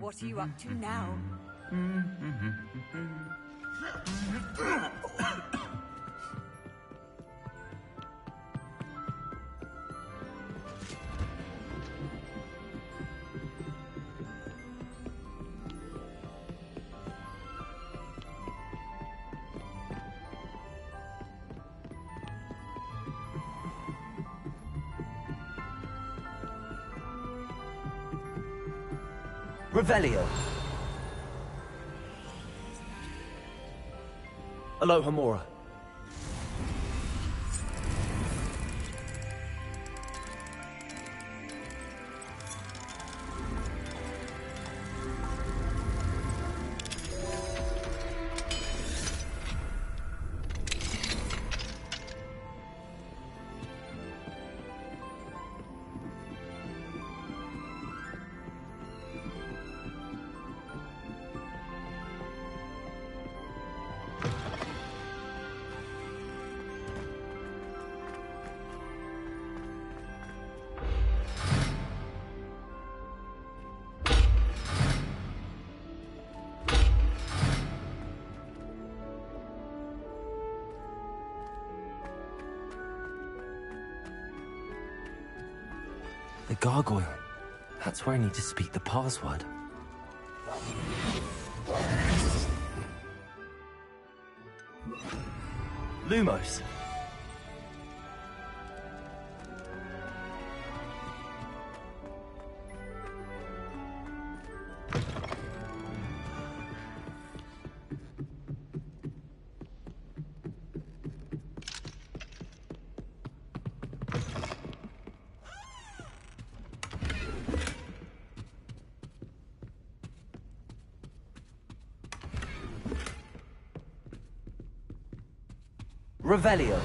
What are you up to now? Revelio. Alohomora. The gargoyle. That's where I need to speak the password. Lumos. Revelio.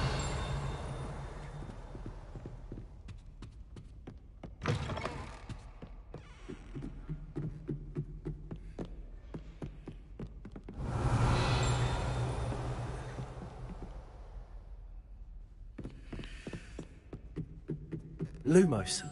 Lumos.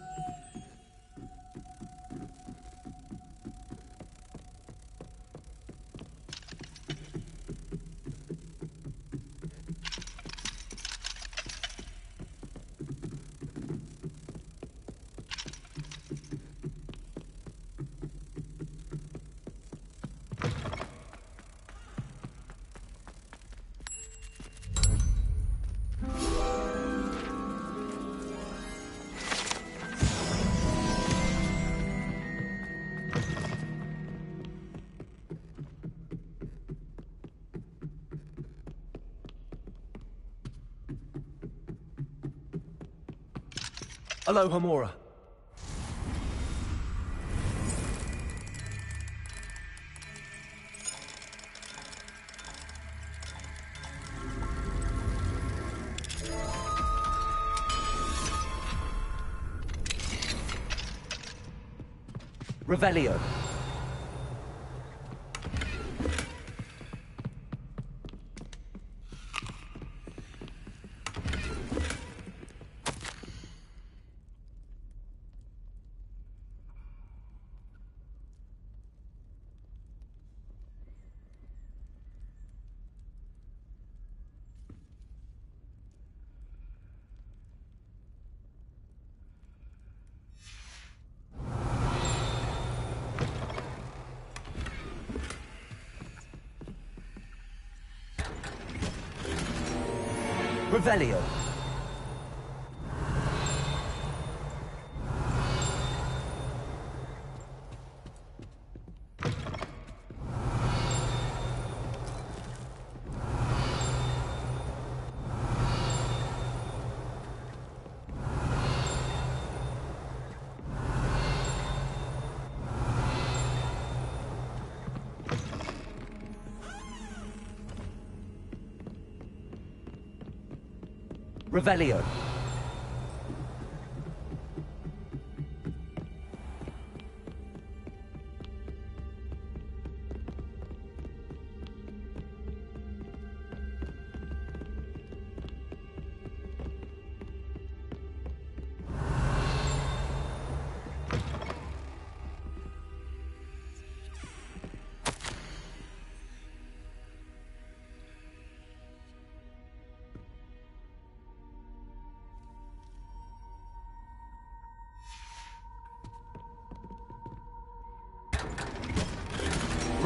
Aloha Mora. Revelio. Revelio. Revelio.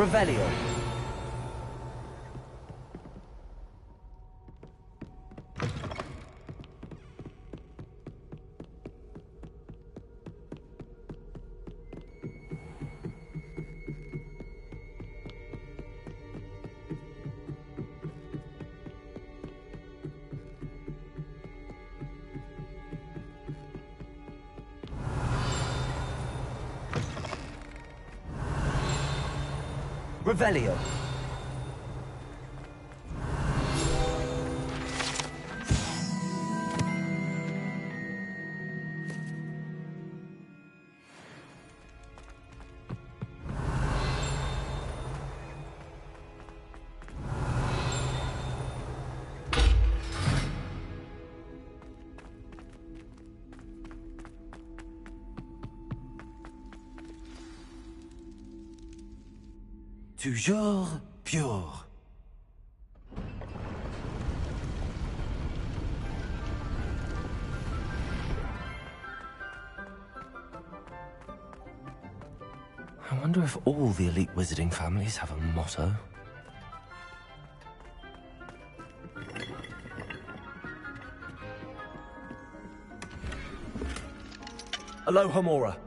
Revelio. Revelio. Toujours pure. I wonder if all the elite wizarding families have a motto. Aloha Mora.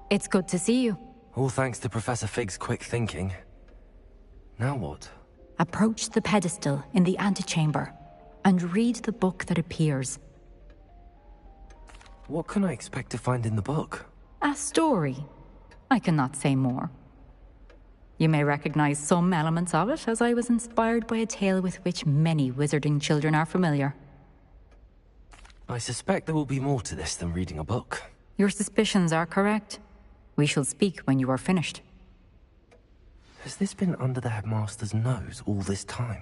It's good to see you. All thanks to Professor Fig's quick thinking. Now what? Approach the pedestal in the antechamber and read the book that appears. What can I expect to find in the book? A story. I cannot say more. You may recognize some elements of it, as I was inspired by a tale with which many wizarding children are familiar. I suspect there will be more to this than reading a book. Your suspicions are correct. We shall speak when you are finished. Has this been under the headmaster's nose all this time?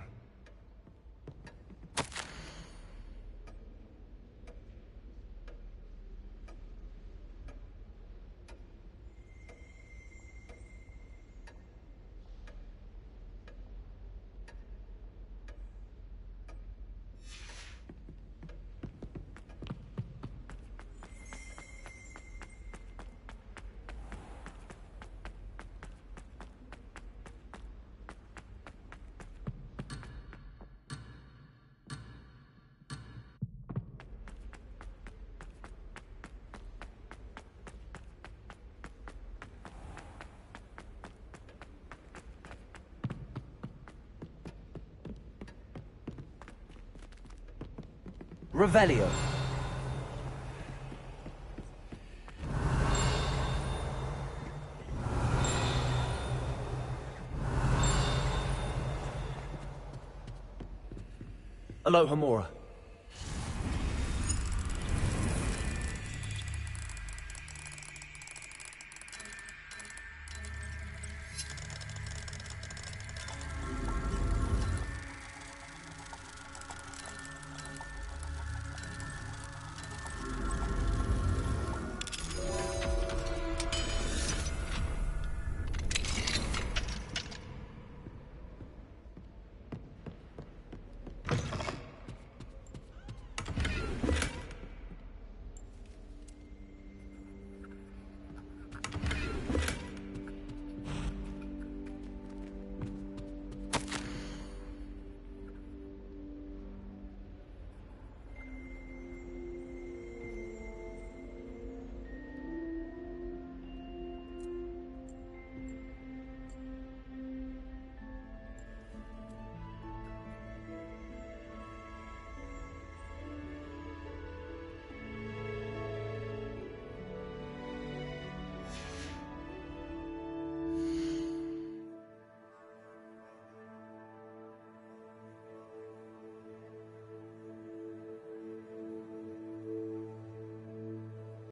Revelio. Aloha Mora.